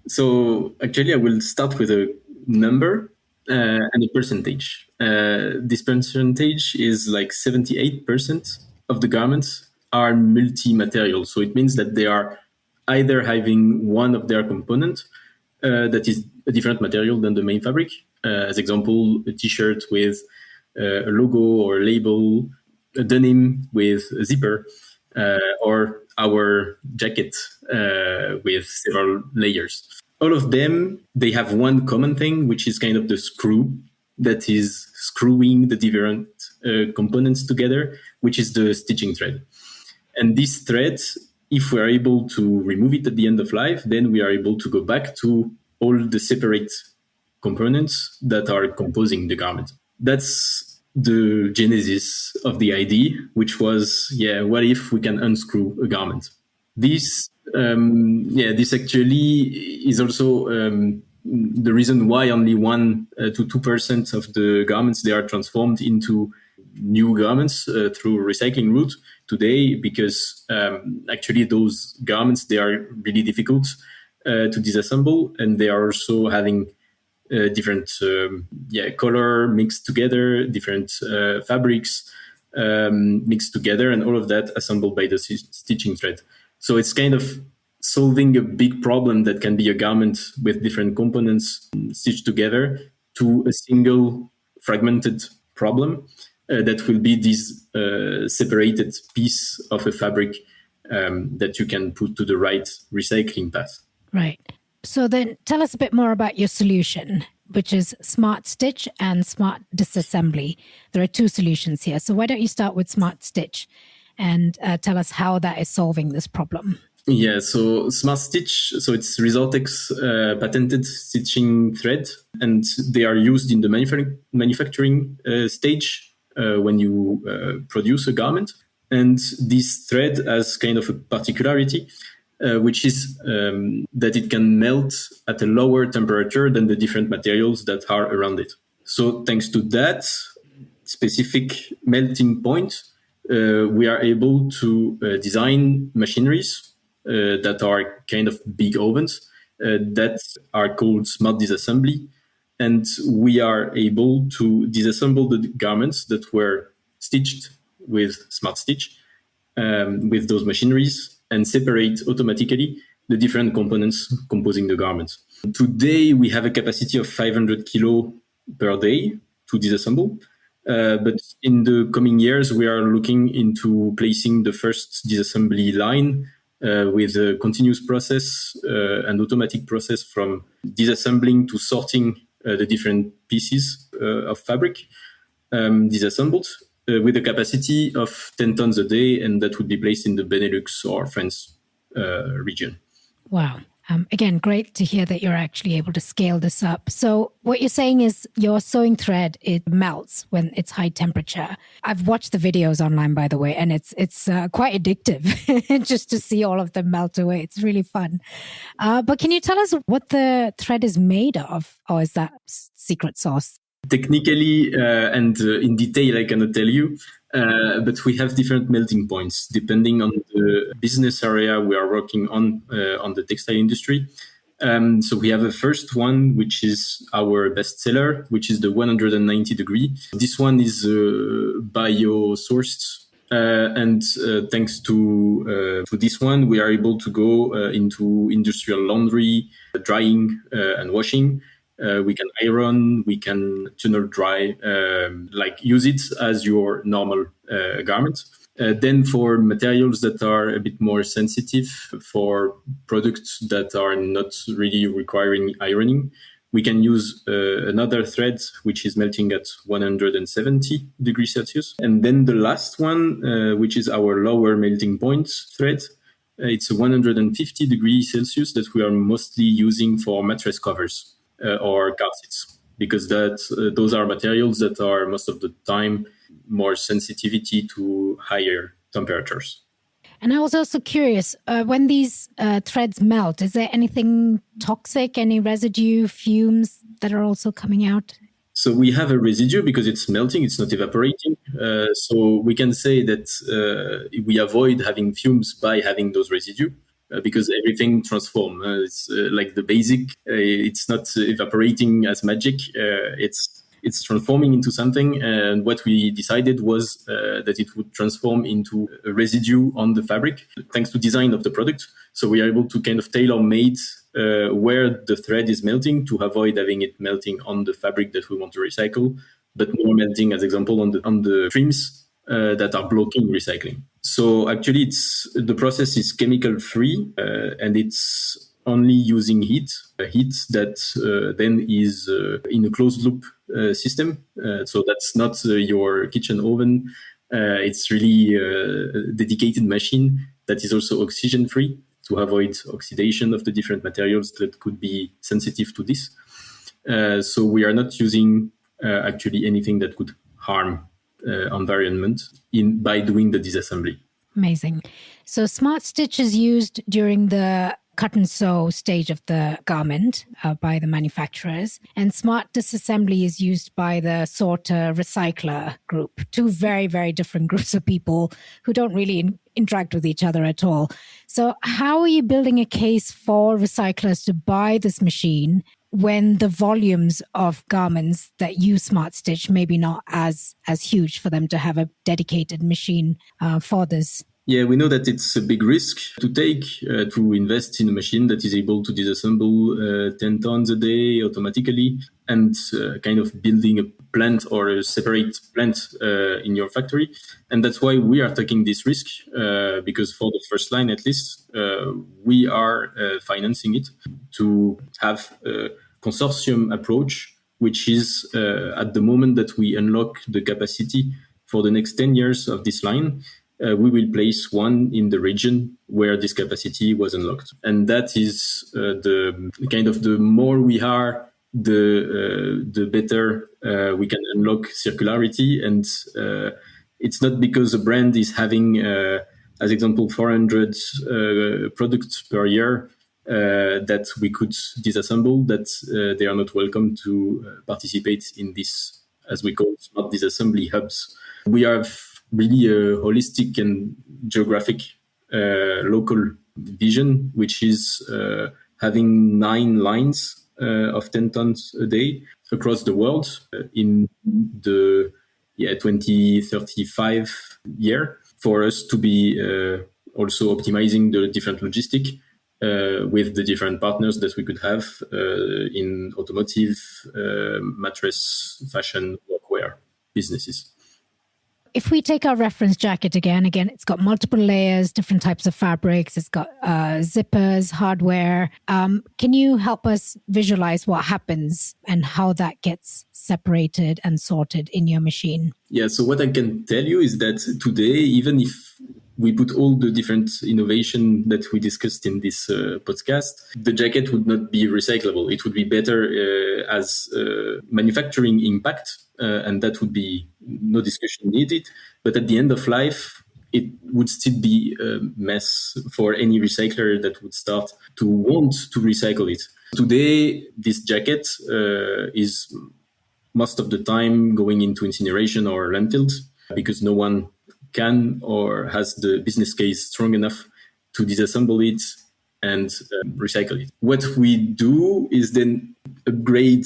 So actually, I will start with a number and a percentage. This percentage is like 78% of the garments are multi-material. So it means that they are either having one of their components that is a different material than the main fabric. As example, a t-shirt with a logo or a label, a denim with a zipper, or our jacket with several layers. All of them, they have one common thing, which is kind of the screw that is screwing the different components together, which is the stitching thread. And this thread, if we are able to remove it at the end of life, then we are able to go back to all the separate components that are composing the garment. That's the genesis of the idea, which was, what if we can unscrew a garment? This actually is also the reason why only 1 to 2% of the garments, they are transformed into new garments through recycling route today, because actually those garments, they are really difficult to disassemble, and they are also having different color mixed together, different fabrics mixed together, and all of that assembled by the stitching thread. So it's kind of solving a big problem that can be a garment with different components stitched together to a single fragmented problem that will be this separated piece of a fabric that you can put to the right recycling path. Right. So then tell us a bit more about your solution, which is Smart Stitch and Smart Disassembly. There are 2 solutions here. So why don't you start with Smart Stitch and tell us how that is solving this problem? Yeah, so Smart Stitch, so it's Resortex patented stitching thread, and they are used in the manufacturing stage when you produce a garment. And this thread has kind of a particularity, which is that it can melt at a lower temperature than the different materials that are around it. So thanks to that specific melting point, we are able to design machineries that are kind of big ovens that are called Smart Disassembly. And we are able to disassemble the garments that were stitched with Smart Stitch with those machineries and separate automatically the different components composing the garment. Today, we have a capacity of 500 kilo per day to disassemble. But in the coming years, we are looking into placing the first disassembly line with a continuous process and automatic process from disassembling to sorting the different pieces of fabric disassembled with a capacity of 10 tons a day, and that would be placed in the Benelux or France region. Wow. Again, great to hear that you're actually able to scale this up. So what you're saying is your sewing thread, it melts when it's high temperature. I've watched the videos online, by the way, and it's quite addictive just to see all of them melt away. It's really fun. But can you tell us what the thread is made of? Or is that secret sauce? Technically and in detail, I cannot tell you, but we have different melting points depending on the business area we are working on the textile industry. So we have a first one, which is our bestseller, which is the 190 degree. This one is bio-sourced. And thanks to this one, we are able to go into industrial laundry, drying and washing. We can iron, we can tunnel dry, use it as your normal garment. Then for materials that are a bit more sensitive, for products that are not really requiring ironing, we can use another thread, which is melting at 170 degrees Celsius. And then the last one, which is our lower melting point thread, it's a 150 degrees Celsius that we are mostly using for mattress covers. Or car seats, because those are materials that are most of the time more sensitivity to higher temperatures. And I was also curious, when these threads melt, is there anything toxic, any residue, fumes that are also coming out? So we have a residue because it's melting, it's not evaporating. So we can say that we avoid having fumes by having those residue. Because everything transforms. It's like the basic. It's not evaporating as magic. It's transforming into something. And what we decided was that it would transform into a residue on the fabric, thanks to design of the product. So we are able to kind of tailor-made where the thread is melting to avoid having it melting on the fabric that we want to recycle, but more melting, as example, on the trims that are blocking recycling. So actually, the process is chemical free, and it's only using heat that then is in a closed loop system. So that's not your kitchen oven. It's really a dedicated machine that is also oxygen free to avoid oxidation of the different materials that could be sensitive to this. So we are not using actually anything that could harm environment by doing the disassembly. Amazing. So Smart Stitch is used during the cut and sew stage of the garment by the manufacturers, and Smart Disassembly is used by the sorter recycler group, two very, very different groups of people who don't really interact with each other at all. So how are you building a case for recyclers to buy this machine when the volumes of garments that use Smart Stitch maybe not as huge for them to have a dedicated machine for this? Yeah, we know that it's a big risk to take, to invest in a machine that is able to disassemble 10 tons a day automatically, and kind of building a plant or a separate plant in your factory. And that's why we are taking this risk, because for the first line, at least, we are financing it to have a consortium approach, which is at the moment that we unlock the capacity for the next 10 years of this line, we will place one in the region where this capacity was unlocked. And that is the more we are, the better we can unlock circularity. And it's not because a brand is having, as example, 400 products per year that we could disassemble, that they are not welcome to participate in this, as we call smart disassembly hubs. We have really a holistic and geographic local vision, which is having 9 lines of 10 tons a day across the world in the 2035 year, for us to be also optimizing the different logistic with the different partners that we could have in automotive, mattress, fashion, workwear businesses. if we take our reference jacket again, it's got multiple layers, different types of fabrics. It's got zippers, hardware. Can you help us visualize what happens and how that gets separated and sorted in your machine? Yeah, so what I can tell you is that today, even if we put all the different innovation that we discussed in this podcast, the jacket would not be recyclable. It would be better as manufacturing impact, and that would be no discussion needed. But at the end of life, it would still be a mess for any recycler that would start to want to recycle it. Today, this jacket is most of the time going into incineration or landfills because no one can or has the business case strong enough to disassemble it and recycle it. What we do is then upgrade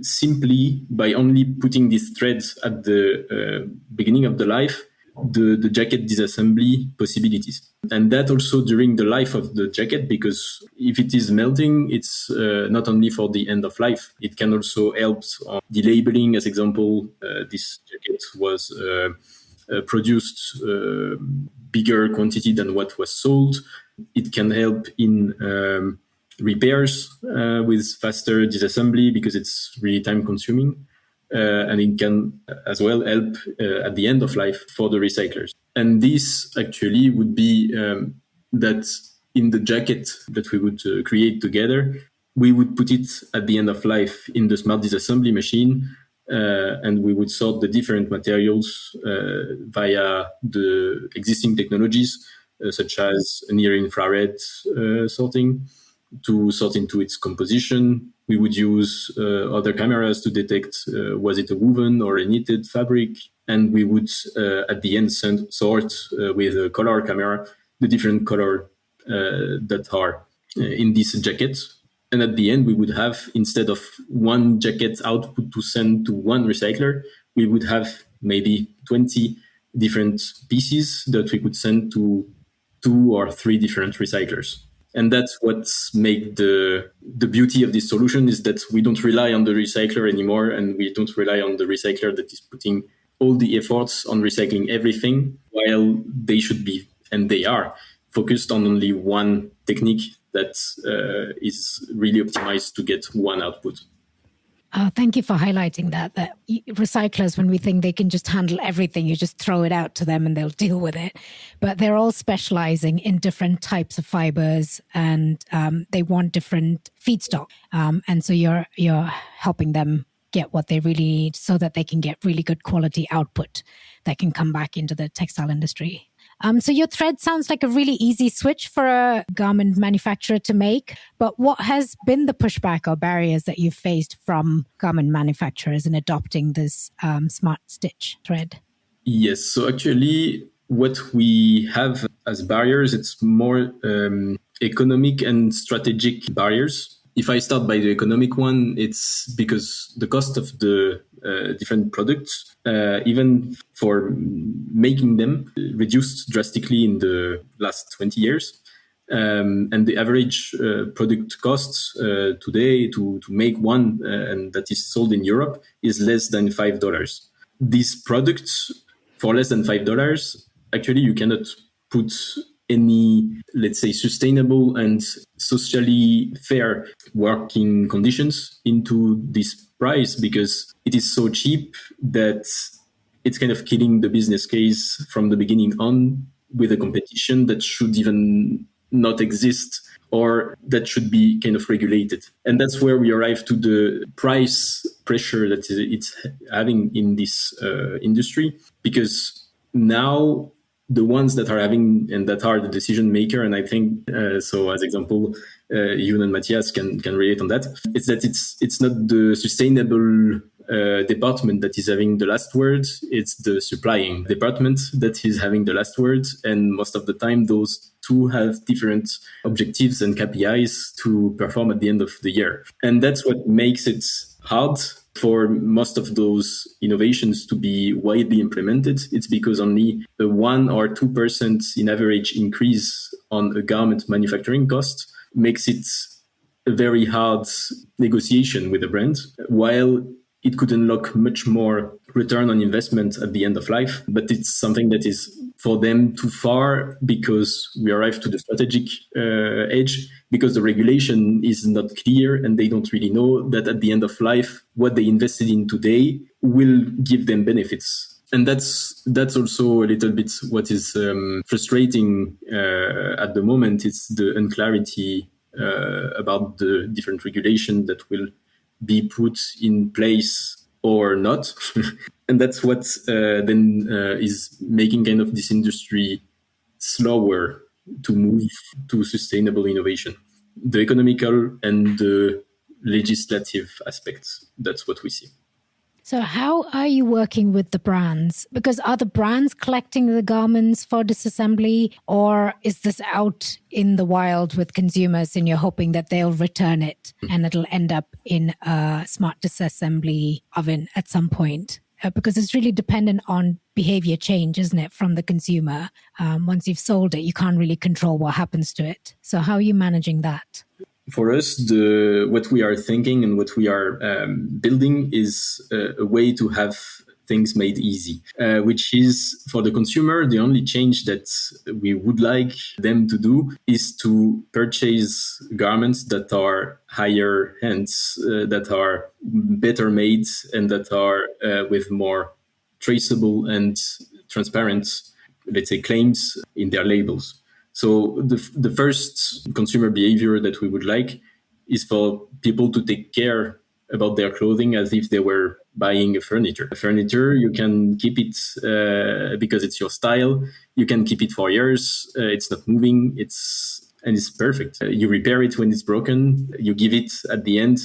simply by only putting these threads at the beginning of the life, the jacket disassembly possibilities. And that also during the life of the jacket, because if it is melting, it's not only for the end of life, it can also help on the labeling. As example, this jacket was produced bigger quantity than what was sold. It can help in repairs with faster disassembly because it's really time consuming. And it can as well help at the end of life for the recyclers. And this actually would be that in the jacket that we would create together, we would put it at the end of life in the smart disassembly machine, and we would sort the different materials via the existing technologies, such as near-infrared sorting, to sort into its composition. We would use other cameras to detect was it a woven or a knitted fabric, and we would at the end sort with a color camera the different color that are in this jacket. And at the end, we would have, instead of one jacket output to send to one recycler, we would have maybe 20 different pieces that we could send to 2 or 3 different recyclers. And that's what makes the beauty of this solution, is that we don't rely on the recycler anymore, and we don't rely on the recycler that is putting all the efforts on recycling everything, while they should be, and they are, focused on only one technique that is really optimized to get one output. Thank you for highlighting that recyclers, when we think they can just handle everything, you just throw it out to them and they'll deal with it. But they're all specializing in different types of fibers, and they want different feedstock. And so you're helping them get what they really need so that they can get really good quality output that can come back into the textile industry. So your thread sounds like a really easy switch for a garment manufacturer to make. But what has been the pushback or barriers that you've faced from garment manufacturers in adopting this smart stitch thread? Yes, so actually what we have as barriers, it's more economic and strategic barriers. If I start by the economic one, it's because the cost of the different products, even for making them, reduced drastically in the last 20 years. And the average product costs today to make one, and that is sold in Europe, is less than $5. These products, for less than $5, actually you cannot put any, let's say, sustainable and socially fair working conditions into this price, because it is so cheap that it's kind of killing the business case from the beginning on, with a competition that should even not exist, or that should be kind of regulated. And that's where we arrive to the price pressure that it's having in this industry, because now the ones that are having, and that are the decision maker, and I think, so as example, Yoon and Matthias can relate on that, it's that it's not the sustainable department that is having the last word, it's the supplying department that is having the last word. And most of the time, those two have different objectives and KPIs to perform at the end of the year. And that's what makes it hard for most of those innovations to be widely implemented. It's because only a 1 or 2% in average increase on a garment manufacturing cost makes it a very hard negotiation with a brand, while it could unlock much more return on investment at the end of life, but it's something that is for them too far because we arrive to the strategic edge because the regulation is not clear and they don't really know that at the end of life, what they invested in today will give them benefits. And that's also a little bit what is frustrating at the moment. It's the unclarity about the different regulation that will be put in place or not. And that's what then is making kind of this industry slower to move to sustainable innovation. The economical and the legislative aspects, that's what we see. So how are you working with the brands? Because are the brands collecting the garments for disassembly, or is this out in the wild with consumers and you're hoping that they'll return it and it'll end up in a smart disassembly oven at some point? Because it's really dependent on behavior change, isn't it, from the consumer? Once you've sold it, you can't really control what happens to it. So how are you managing that? For us, what we are thinking and what we are building is a way to have things made easy, which is for the consumer, the only change that we would like them to do is to purchase garments that are higher ends, that are better made, and that are with more traceable and transparent, let's say, claims in their labels. So the first consumer behavior that we would like is for people to take care about their clothing as if they were buying a furniture. A furniture, you can keep it because it's your style. You can keep it for years. It's not moving. It's perfect. You repair it when it's broken. You give it at the end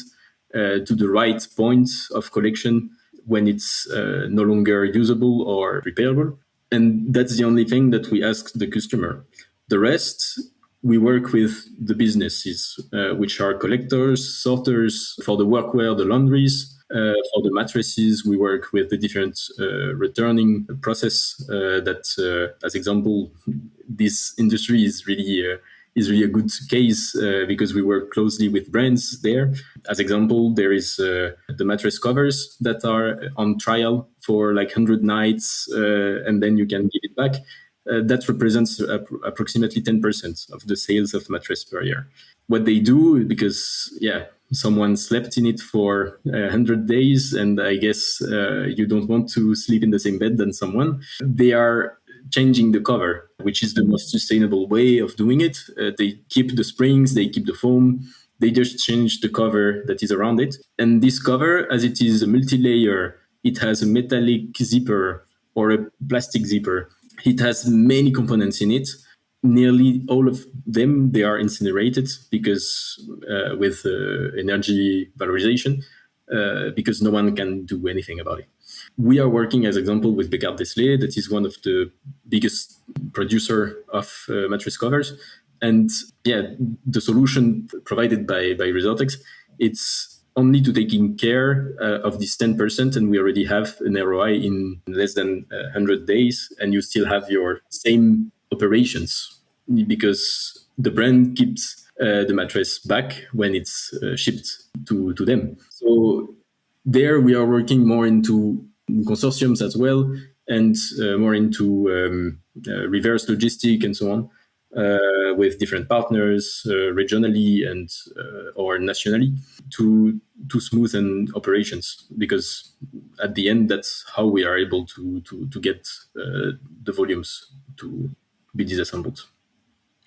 to the right point of collection when it's no longer usable or repairable. And that's the only thing that we ask the customer. The rest, we work with the businesses, which are collectors, sorters, for the workwear, the laundries. For the mattresses, we work with the different returning process that, as example, this industry is really a good case because we work closely with brands there. As example, there is the mattress covers that are on trial for like 100 nights, and then you can give it back. That represents approximately 10% of the sales of mattress per year. What they do, because someone slept in it for 100 days, and I guess you don't want to sleep in the same bed than someone, they are changing the cover, which is the most sustainable way of doing it. They keep the springs, they keep the foam, they just change the cover that is around it. And this cover, as it is a multi-layer, it has a metallic zipper or a plastic zipper. It has many components in it. Nearly all of them, they are incinerated because with energy valorization, because no one can do anything about it. We are working, as example, with Becard Deslay, that is one of the biggest producer of mattress covers. And the solution provided by Resortex, it's only to taking care of this 10%, and we already have an ROI in less than 100 days, and you still have your same operations because the brand keeps the mattress back when it's shipped to them. So there we are working more into consortiums as well, and more into reverse logistic and so on, with different partners regionally and or nationally to smoothen operations, because at the end that's how we are able to get the volumes to be disassembled.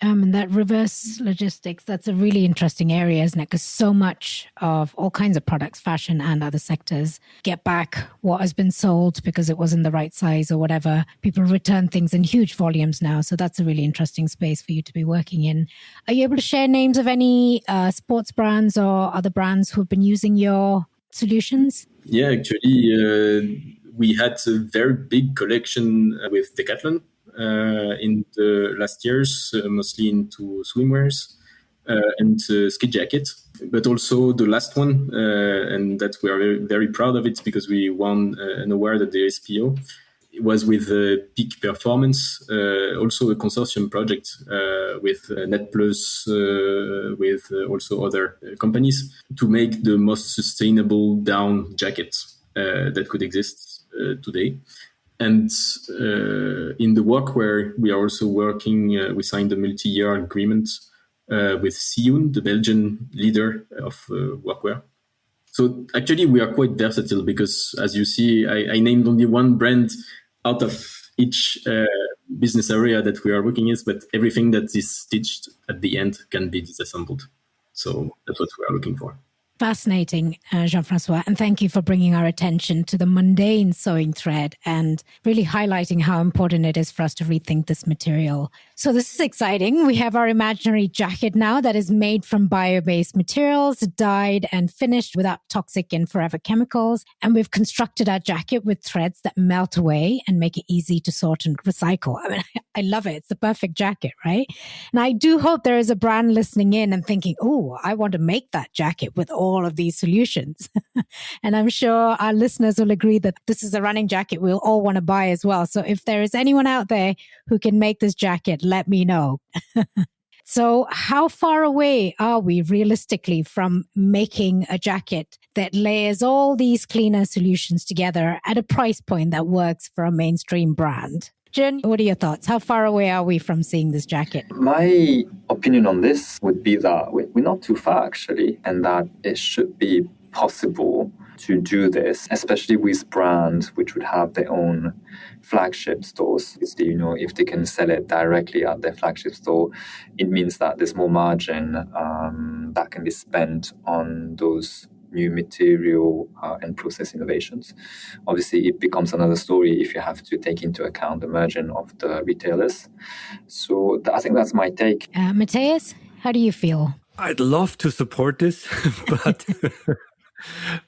And that reverse logistics, that's a really interesting area, isn't it? Because so much of all kinds of products, fashion and other sectors, get back what has been sold because it wasn't the right size or whatever. People return things in huge volumes now. So that's a really interesting space for you to be working in. Are you able to share names of any sports brands or other brands who have been using your solutions? Yeah, actually, we had a very big collection with Decathlon. In the last years, mostly into swimwears and ski jackets, but also the last one, and that we are very, very proud of it because we won an award at the SPO. It was with Peak Performance, also a consortium project with NetPlus, with also other companies to make the most sustainable down jackets that could exist. today. And in the workwear, we are also working, we signed a multi-year agreement with Sioun, the Belgian leader of workwear. So actually, we are quite versatile because, as you see, I named only one brand out of each business area that we are working with, but everything that is stitched at the end can be disassembled. So that's what we are looking for. Fascinating, Jean-Francois, and thank you for bringing our attention to the mundane sewing thread and really highlighting how important it is for us to rethink this material. So this is exciting. We have our imaginary jacket now that is made from bio-based materials, dyed and finished without toxic and forever chemicals. And we've constructed our jacket with threads that melt away and make it easy to sort and recycle. I mean, I love it. It's the perfect jacket, right? And I do hope there is a brand listening in and thinking, oh, I want to make that jacket with all of these solutions. And I'm sure our listeners will agree that this is a running jacket we'll all want to buy as well. So if there is anyone out there who can make this jacket, let me know. So how far away are we realistically from making a jacket that layers all these cleaner solutions together at a price point that works for a mainstream brand? Jun, what are your thoughts? How far away are we from seeing this jacket? My opinion on this would be that we're not too far, actually, and that it should be possible to do this, especially with brands which would have their own flagship stores. If they can sell it directly at their flagship store, it means that there's more margin that can be spent on those new material and process innovations. Obviously, it becomes another story if you have to take into account the margin of the retailers. So I think that's my take. Matthias, how do you feel? I'd love to support this,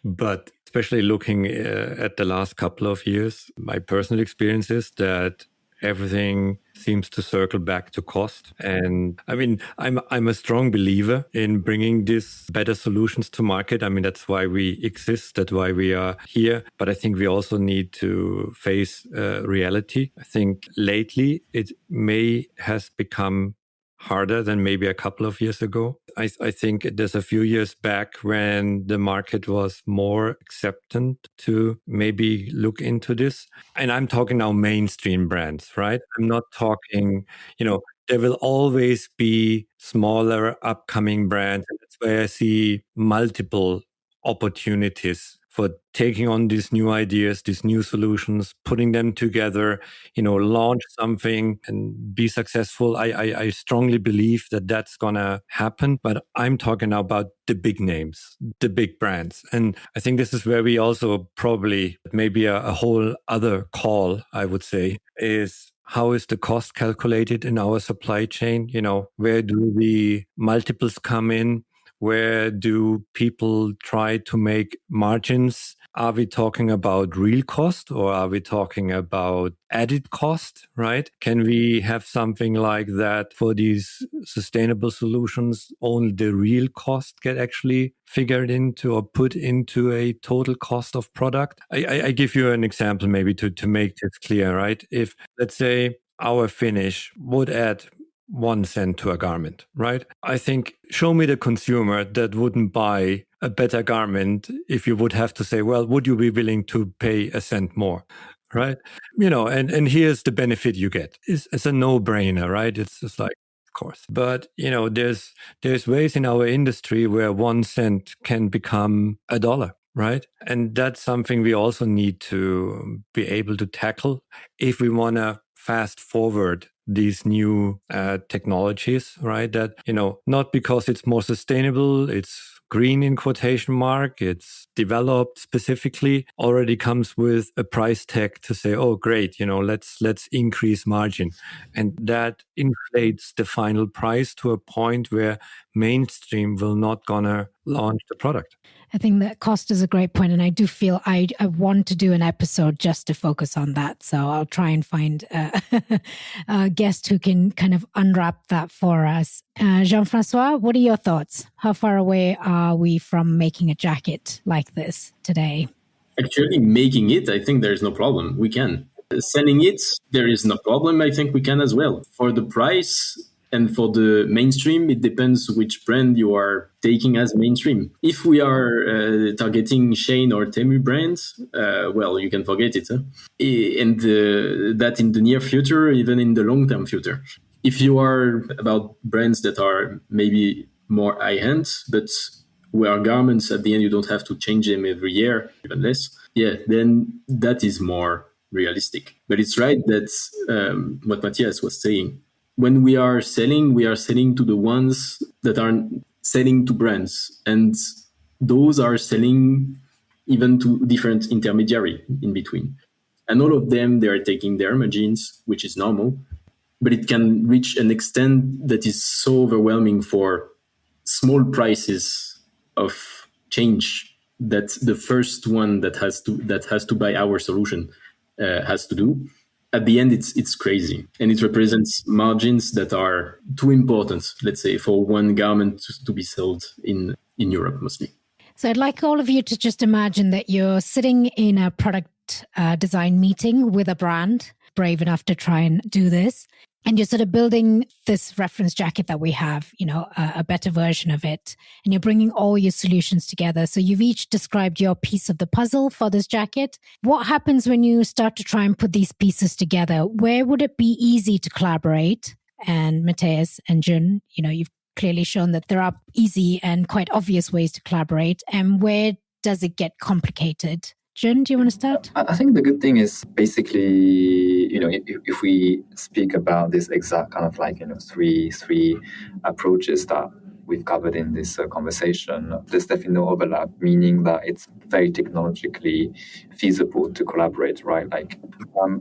but especially looking at the last couple of years, my personal experience is that everything seems to circle back to cost. And I mean, I'm a strong believer in bringing these better solutions to market. I mean, that's why we exist. That's why we are here. But I think we also need to face reality. I think lately it has become harder than maybe a couple of years ago. I think there's a few years back when the market was more acceptant to maybe look into this. And I'm talking now mainstream brands, right? I'm not talking, there will always be smaller upcoming brands. And that's where I see multiple opportunities for taking on these new ideas, these new solutions, putting them together, launch something and be successful. I strongly believe that that's going to happen. But I'm talking now about the big names, the big brands. And I think this is where we also probably maybe a whole other call, I would say, is how is the cost calculated in our supply chain? Where do the multiples come in? Where do people try to make margins? Are we talking about real cost or are we talking about added cost, right? Can we have something like that for these sustainable solutions? Only the real cost get actually figured into or put into a total cost of product. I give you an example maybe to make this clear, right? If, let's say, our finish would add 1 cent to a garment, right? I think, show me the consumer that wouldn't buy a better garment if you would have to say, well, would you be willing to pay 1 cent more, right? And here's the benefit you get. It's a no-brainer, right? It's just like, of course. But, there's ways in our industry where 1 cent can become $1. Right. And that's something we also need to be able to tackle if we want to fast forward these new technologies, right? That, not because it's more sustainable, it's green in quotation mark, it's developed specifically, already comes with a price tag to say, oh, great, let's increase margin. And that inflates the final price to a point where mainstream will not gonna launch the product. I think that cost is a great point, and I do feel I want to do an episode just to focus on that. So I'll try and find a guest who can kind of unwrap that for us. Jean-Francois, what are your thoughts? How far away are we from making a jacket like this today? Actually, making it, I think there's no problem. We can. Selling it, there is no problem. I think we can as well. For the price, And for the mainstream, it depends which brand you are taking as mainstream. If we are targeting Shane or Temu brands, well, you can forget it. Huh? And that in the near future, even in the long-term future. If you are about brands that are maybe more high-end, but where garments at the end you don't have to change them every year, even less, yeah, then that is more realistic. But it's right that what Matthias was saying, when we are selling to the ones that are selling to brands, and those are selling even to different intermediary in between. And all of them, they are taking their margins, which is normal, but it can reach an extent that is so overwhelming for small prices of change that the first one that has to buy our solution has to do. At the end, it's crazy, and it represents margins that are too important, let's say, for one garment to be sold in Europe mostly. So I'd like all of you to just imagine that you're sitting in a product design meeting with a brand, brave enough to try and do this. And you're sort of building this reference jacket that we have, a better version of it. And you're bringing all your solutions together. So you've each described your piece of the puzzle for this jacket. What happens when you start to try and put these pieces together? Where would it be easy to collaborate? And Matthias and Jun, you've clearly shown that there are easy and quite obvious ways to collaborate. And where does it get complicated? Jun, do you want to start? I think the good thing is basically, if we speak about this exact kind of three approaches that we've covered in this conversation, there's definitely no overlap, meaning that it's very technologically feasible to collaborate, right?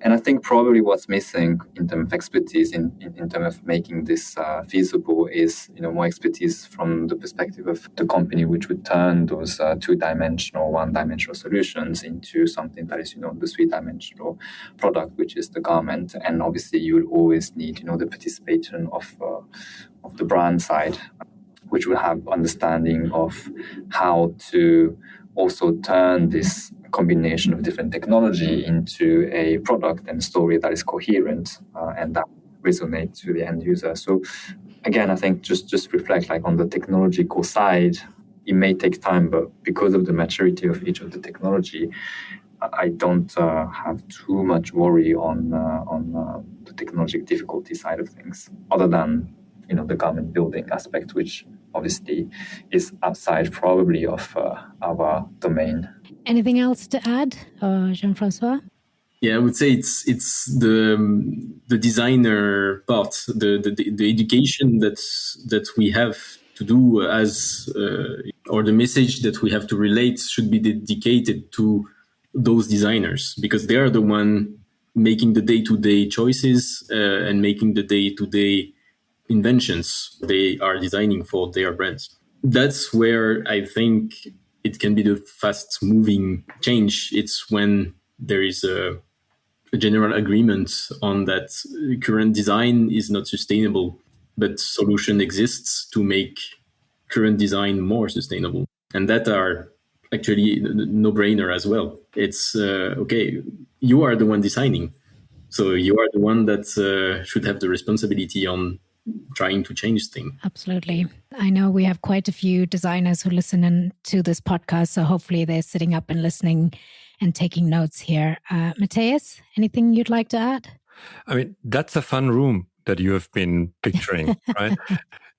And I think probably what's missing in terms of expertise in terms of making this feasible is, more expertise from the perspective of the company, which would turn those two-dimensional, one-dimensional solutions into something that is, the three-dimensional product, which is the garment. And obviously, you will always need, the participation of the brand side, which will have understanding of how to also turn this combination of different technology into a product and story that is coherent and that resonates with the end user. So again, I think just reflect on the technological side, it may take time, but because of the maturity of each of the technology, I don't have too much worry on the technological difficulty side of things, other than the garment building aspect, which obviously is outside probably of our domain. Anything else to add, Jean-François? Yeah, I would say it's the designer part, the education that we have to do as or the message that we have to relate should be dedicated to those designers, because they are the one making the day-to-day choices and making the day-to-day inventions they are designing for their brands. That's where I think it can be the fast-moving change. It's when there is a general agreement on that current design is not sustainable, but solution exists to make current design more sustainable. And that are actually no-brainer as well. It's, okay, you are the one designing. So you are the one that should have the responsibility on trying to change things. Absolutely. I know we have quite a few designers who listen in to this podcast, so hopefully they're sitting up and listening and taking notes here. Matthias, anything you'd like to add? I mean, that's a fun room that you have been picturing, right?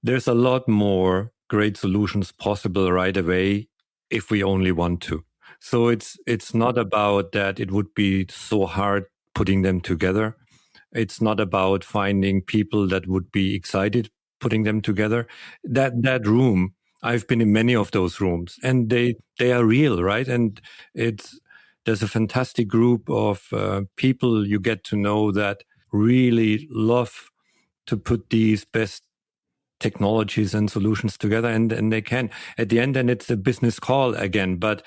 There's a lot more great solutions possible right away if we only want to. So it's not about that it would be so hard putting them together. It's not about finding people that would be excited putting them together. That room, I've been in many of those rooms, and they are real, right? And there's a fantastic group of people you get to know that really love to put these best technologies and solutions together, and they can at the end, and it's a business call again, but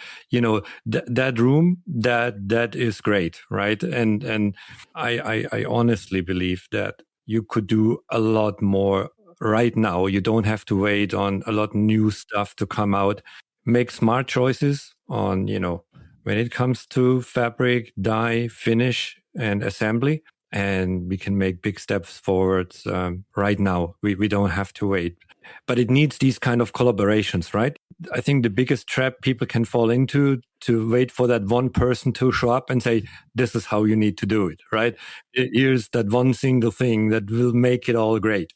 that room that is great, right? And I honestly believe that you could do a lot more right now. You don't have to wait on a lot of new stuff to come out. Make smart choices on when it comes to fabric, dye, finish, and assembly, and we can make big steps forwards right now. We don't have to wait. But it needs these kind of collaborations, right? I think the biggest trap people can fall into to wait for that one person to show up and say, this is how you need to do it, right? Here's that one single thing that will make it all great.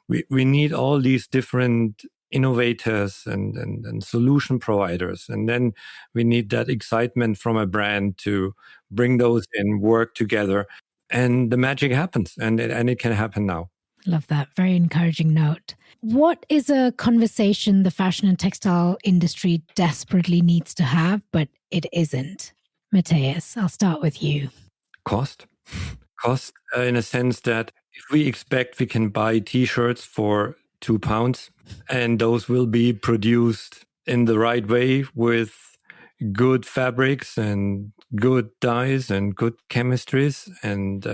We need all these different innovators and solution providers. And then we need that excitement from a brand to bring those in, work together, and the magic happens. And it can happen now. Love that. Very encouraging note. What is a conversation the fashion and textile industry desperately needs to have, but it isn't? Matthias, I'll start with you. Cost in a sense that if we expect we can buy t-shirts for £2 and those will be produced in the right way with good fabrics and good dyes and good chemistries and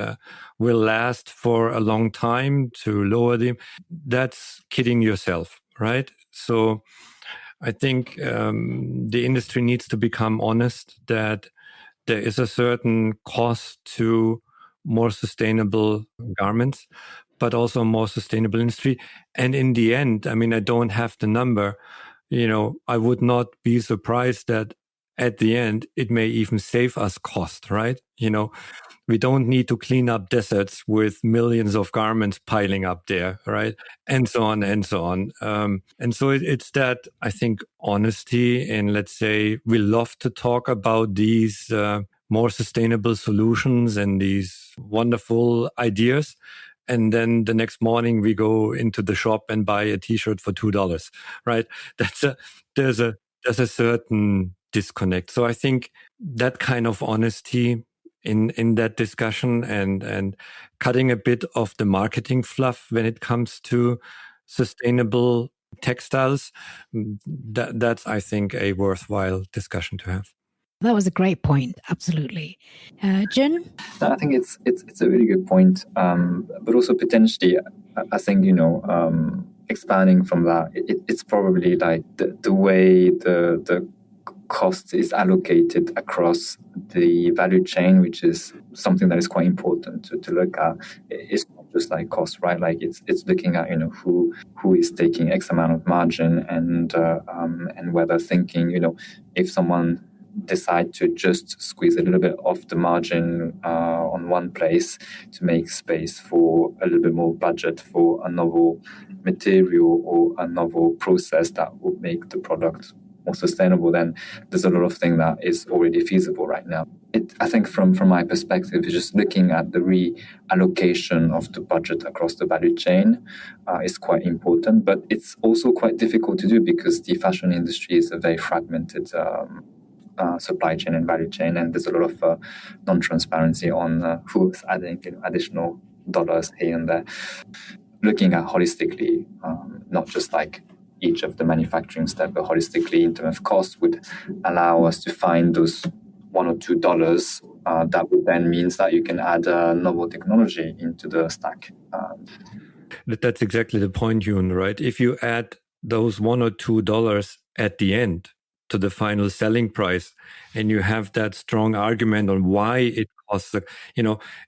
will last for a long time to lower them, that's kidding yourself, right? So I think the industry needs to become honest that there is a certain cost to more sustainable garments, but also a more sustainable industry. And in the end, I mean, I don't have the number, I would not be surprised that at the end, it may even save us cost, right? We don't need to clean up deserts with millions of garments piling up there, right? And so on and so on. And so it's that, I think, honesty. And let's say we love to talk about these more sustainable solutions and these wonderful ideas. And then the next morning we go into the shop and buy a t-shirt for $2, right? There's a certain disconnect. So I think that kind of honesty in that discussion and cutting a bit of the marketing fluff when it comes to sustainable textiles, that's, I think, a worthwhile discussion to have. That was a great point. Absolutely. Jin? No, I think it's a really good point. But also potentially, I think, expanding from that, it's probably like the way the cost is allocated across the value chain, which is something that is quite important to look at. It's not just like cost, right? Like it's looking at who is taking X amount of margin and whether thinking if someone decide to just squeeze a little bit off the margin on one place to make space for a little bit more budget for a novel material or a novel process that will make the product more sustainable, then there's a lot of things that is already feasible right now. I think from my perspective, just looking at the reallocation of the budget across the value chain is quite important, but it's also quite difficult to do because the fashion industry is a very fragmented supply chain and value chain, and there's a lot of non-transparency on who's adding additional dollars here and there. Looking at holistically, not just like each of the manufacturing steps, but holistically in terms of cost would allow us to find those $1 or $2 that would then means that you can add novel technology into the stack. That's exactly the point, Yoon, right? If you add those $1 or $2 at the end to the final selling price, and you have that strong argument on why it costs,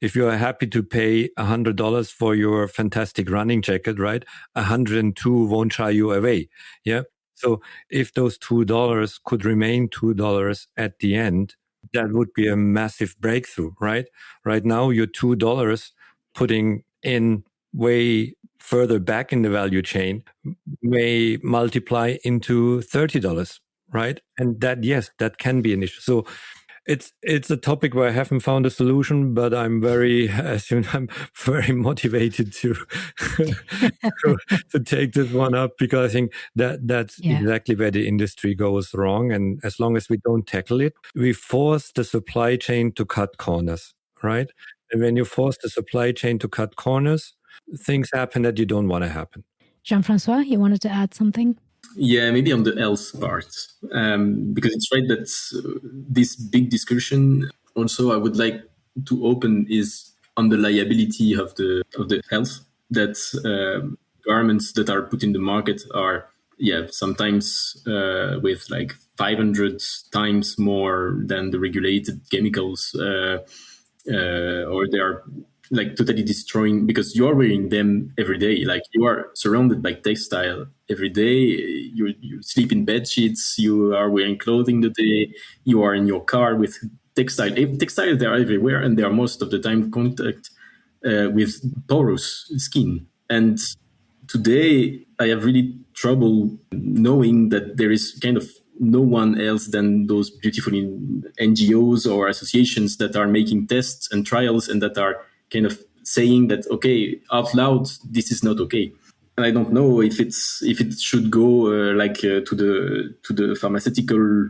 if you are happy to pay $100 for your fantastic running jacket, right? 102 won't shy you away. Yeah. So if those $2 could remain $2 at the end, that would be a massive breakthrough, right? Right now, your $2 putting in way further back in the value chain may multiply into $30. Right. And that can be an issue. So it's a topic where I haven't found a solution, but I'm very motivated to take this one up, because I think that's exactly where the industry goes wrong. And as long as we don't tackle it, we force the supply chain to cut corners. Right. And when you force the supply chain to cut corners, things happen that you don't want to happen. Jean-Francois, you wanted to add something? Yeah, maybe on the health part, because it's right that this big discussion also I would like to open is on the liability of the health, that garments that are put in the market are sometimes with like 500 times more than the regulated chemicals or they are like totally destroying, because you are wearing them every day. Like you are surrounded by textile every day. You sleep in bed sheets. You are wearing clothing today. You are in your car with textile. Textiles, they are everywhere, and they are most of the time contact with porous skin. And today I have really trouble knowing that there is kind of no one else than those beautiful NGOs or associations that are making tests and trials and that are kind of saying that, okay, out loud, this is not okay. And I don't know if it should go to the pharmaceutical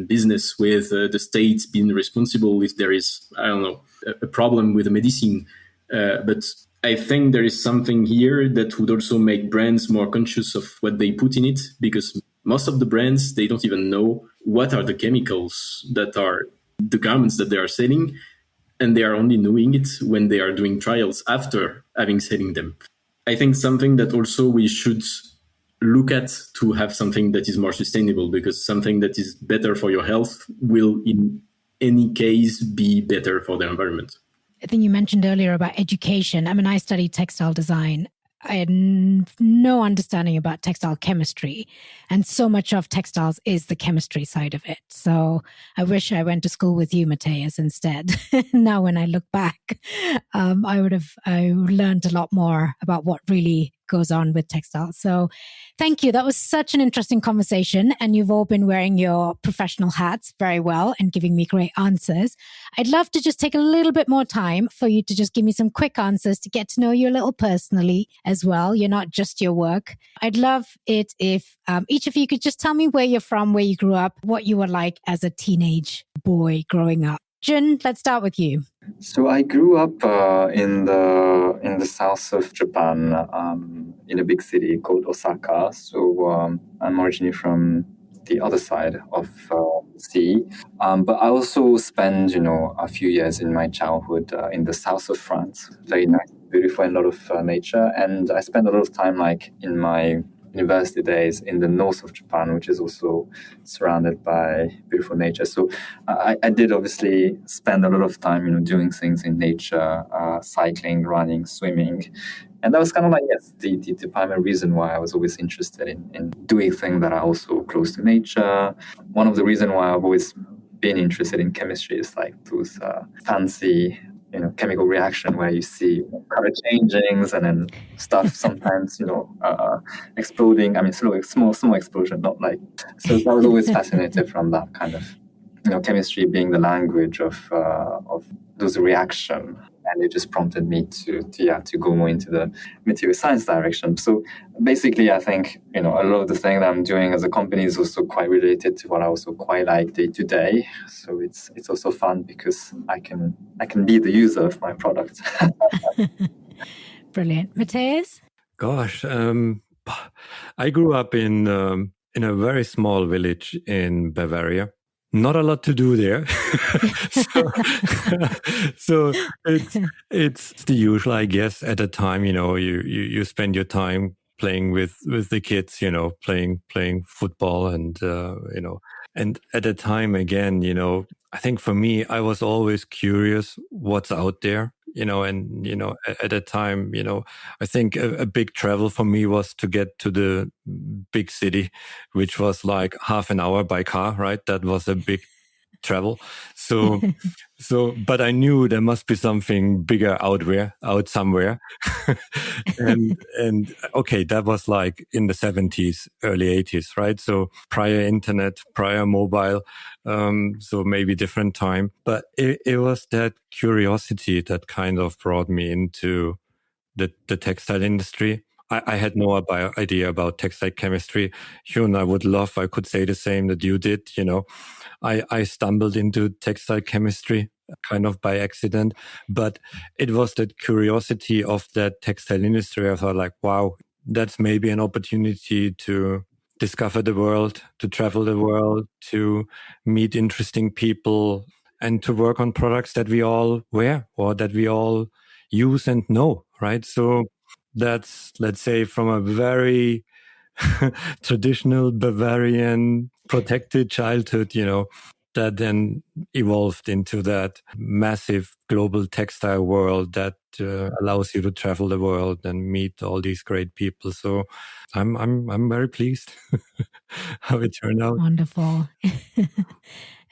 business, with the state being responsible if there is, I don't know, a problem with the medicine. But I think there is something here that would also make brands more conscious of what they put in it, because most of the brands, they don't even know what are the chemicals that are the garments that they are selling, and they are only knowing it when they are doing trials after having selling them. I think something that also we should look at to have something that is more sustainable, because something that is better for your health will in any case be better for the environment. I think you mentioned earlier about education. I mean, I studied textile design. I had no understanding about textile chemistry. And so much of textiles is the chemistry side of it. So I wish I went to school with you, Matthias, instead. Now, when I look back, I learned a lot more about what really goes on with textiles. So thank you. That was such an interesting conversation. And you've all been wearing your professional hats very well and giving me great answers. I'd love to just take a little bit more time for you to just give me some quick answers to get to know you a little personally as well. You're not just your work. I'd love it if each of you could just tell me where you're from, where you grew up, what you were like as a teenage boy growing up. Jun, let's start with you. So I grew up in the south of Japan, in a big city called Osaka. So I'm originally from the other side of the sea. But I also spent, a few years in my childhood in the south of France. Very nice, beautiful, and a lot of nature. And I spent a lot of time, like in my university days, in the north of Japan, which is also surrounded by beautiful nature. So I did obviously spend a lot of time, doing things in nature, cycling, running, swimming. And that was kind of like, yes, the primary reason why I was always interested in doing things that are also close to nature. One of the reasons why I've always been interested in chemistry is like those fancy chemical reaction where you see color changings and then stuff sometimes, exploding. I mean, small explosion, not like. So I was always fascinated from that kind of, chemistry being the language of those reaction. And it just prompted me to go more into the material science direction. So basically, I think, a lot of the thing that I'm doing as a company is also quite related to what I also quite like day to day. So it's also fun because I can be the user of my product. Brilliant. Matthias? Gosh, I grew up in a very small village in Bavaria. Not a lot to do there. so it's the usual, I guess. At the time, you spend your time playing with the kids, playing football and and at the time again, I think for me, I was always curious what's out there, at the time, I think a big travel for me was to get to the big city, which was like half an hour by car, right? That was a big travel. So, but I knew there must be something bigger out somewhere. and okay, that was like in the 70s, early 80s, right? So prior internet, prior mobile, so maybe different time. But it was that curiosity that kind of brought me into the textile industry. I had no idea about textile chemistry. Hyun, I could say the same that you did, I stumbled into textile chemistry kind of by accident, but it was that curiosity of that textile industry. I thought like, wow, that's maybe an opportunity to discover the world, to travel the world, to meet interesting people, and to work on products that we all wear or that we all use and know, right? So that's, let's say, from a very traditional Bavarian protected childhood, that then evolved into that massive global textile world that allows you to travel the world and meet all these great people. So I'm very pleased how it turned out. Wonderful.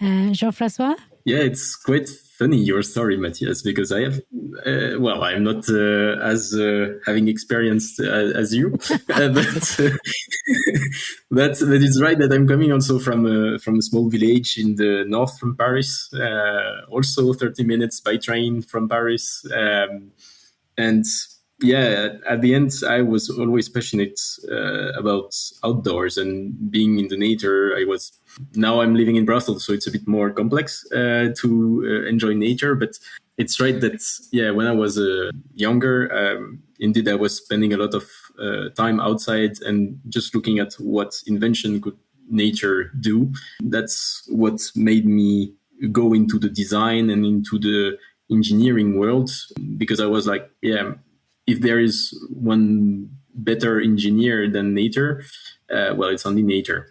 Jean-François? Yeah, it's quite funny, your story, Matthias, because I have, I'm not as having experienced as you, but it's right that I'm coming also from a small village in the north from Paris, also 30 minutes by train from Paris. And yeah, at the end, I was always passionate about outdoors and being in the nature. Now I'm living in Brussels, so it's a bit more complex to enjoy nature. But it's right that, when I was younger, indeed, I was spending a lot of time outside and just looking at what invention could nature do. That's what made me go into the design and into the engineering world, because I was like, if there is one better engineer than nature, it's only nature.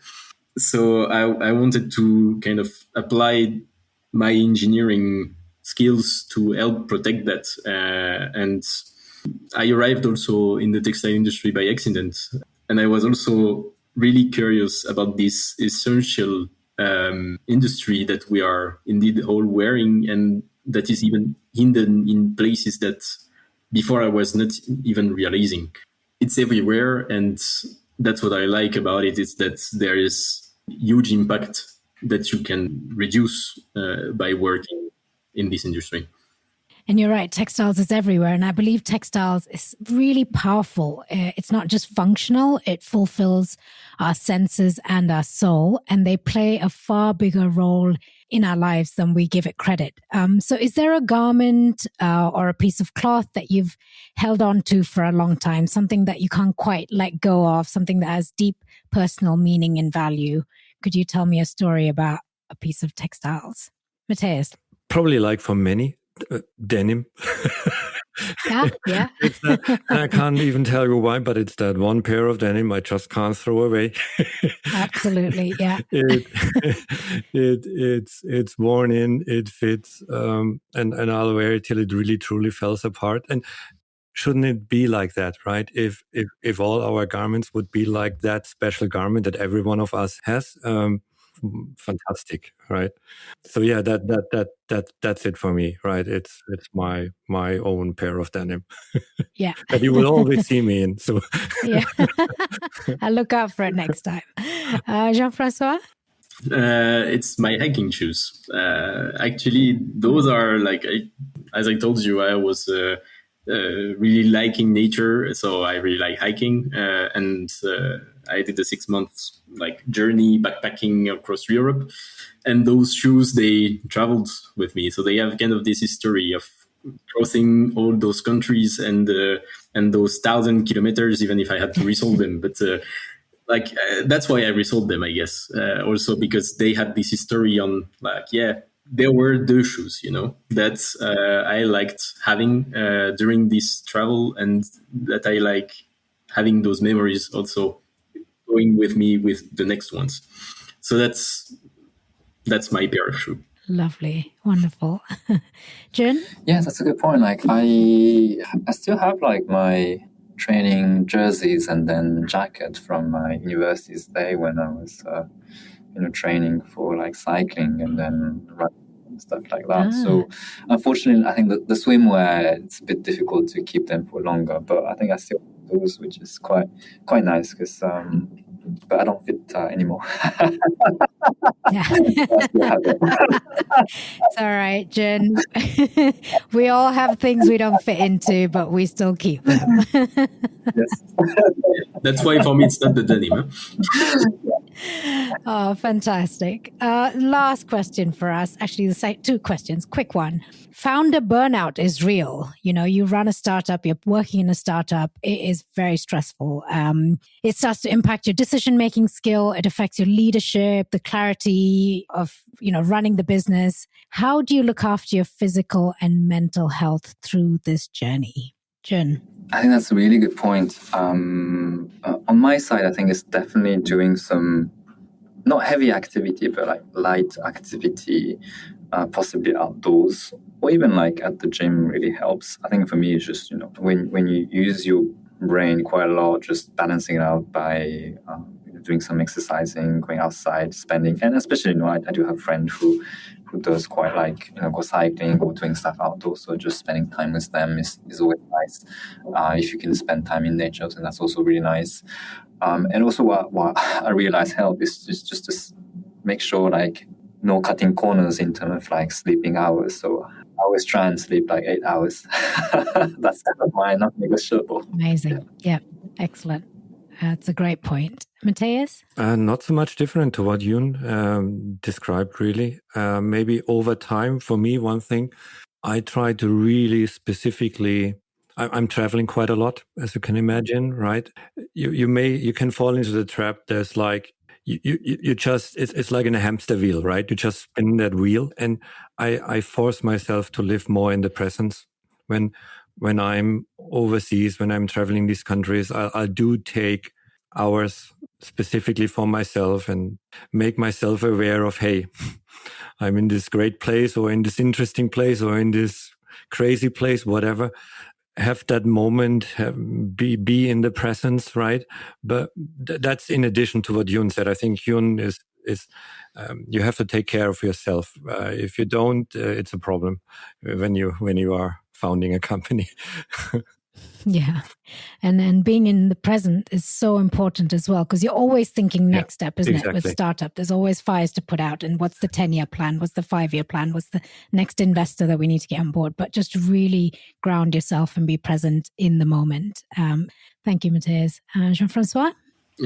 So I wanted to kind of apply my engineering skills to help protect that. And I arrived also in the textile industry by accident. And I was also really curious about this essential industry that we are indeed all wearing, and that is even hidden in places that before I was not even realizing. It's everywhere, and that's what I like about it, is that there is huge impact that you can reduce by working in this industry. And you're right, textiles is everywhere. And I believe textiles is really powerful. It's not just functional, it fulfills our senses and our soul, and they play a far bigger role in our lives than we give it credit. So is there a garment or a piece of cloth that you've held on to for a long time, something that you can't quite let go of, something that has deep personal meaning and value? Could you tell me a story about a piece of textiles? Matthias? Probably like for many, denim. Yeah. I can't even tell you why, but it's that one pair of denim I just can't throw away. Absolutely, yeah. It's worn in, it fits, and I'll wear it till it really truly falls apart. And shouldn't it be like that, right? If all our garments would be like that special garment that every one of us has, fantastic, right? So yeah, that's it for me, right? It's my own pair of denim. Yeah. That you will always see me in. So yeah. I'll look out for it next time. Jean-François? It's my hiking shoes. Actually, those are as I told you, I was really liking nature, so I really like hiking, and I did a 6 months journey backpacking across Europe, and those shoes, they traveled with me, so they have kind of this history of crossing all those countries and those 1,000 kilometers, even if I had to resole them, but. That's why I resold them, I guess. Also because they had this history on there were the shoes, that I liked having during this travel, and that I like having those memories also going with me with the next ones. So that's my pair of shoes. Lovely, wonderful. Jun? Yes, that's a good point. I still have my training jerseys and then jacket from my university's day when I was, training for cycling and then running and stuff like that. So unfortunately, I think the swimwear, it's a bit difficult to keep them for longer, but I think I still have those, which is quite nice because, but I don't fit anymore. Yeah. It's all right, Jen. We all have things we don't fit into, but we still keep them. Yes. That's why for me it's not the denim. Oh, fantastic. Last question for us. Actually, two questions. Quick one. Founder burnout is real. You run a startup, you're working in a startup. It is very stressful. It starts to impact your decision-making skill. It affects your leadership, the clarity of, running the business. How do you look after your physical and mental health through this journey? Jun? I think that's a really good point. On my side, I think it's definitely doing some not heavy activity, but like light activity, possibly outdoors, or even like at the gym really helps. I think for me, it's just, when you use your brain quite a lot, just balancing it out by doing some exercising, going outside, spending, and especially, I do have a friend who does quite like, go cycling or doing stuff outdoors. So just spending time with them is always nice. If you can spend time in nature, then that's also really nice. And also what I realize help is just to make sure like no cutting corners in terms of like sleeping hours. So I always try and sleep like 8 hours. That's kind of my non-negotiable. Amazing. Yeah. Excellent. That's a great point. Matthias? Not so much different to what Yoon described, really. Maybe over time, for me, one thing, I try to really specifically, I'm traveling quite a lot, as you can imagine, right? You can fall into the trap. There's like, you just, it's like in a hamster wheel, right? You just spin that wheel. And I force myself to live more in the present. When I'm overseas, when I'm traveling these countries, I do take hours specifically for myself and make myself aware of, hey, I'm in this great place or in this interesting place or in this crazy place, whatever. Have that moment, be in the presence, right? But that's in addition to what Yoon said. I think Yoon is you have to take care of yourself. If you don't, it's a problem when you are founding a company. Yeah. And being in the present is so important as well, because you're always thinking next step, isn't it? With startup, there's always fires to put out. And what's the 10-year plan? What's the 5-year plan? What's the next investor that we need to get on board? But just really ground yourself and be present in the moment. Thank you, Matthias. Jean-Francois?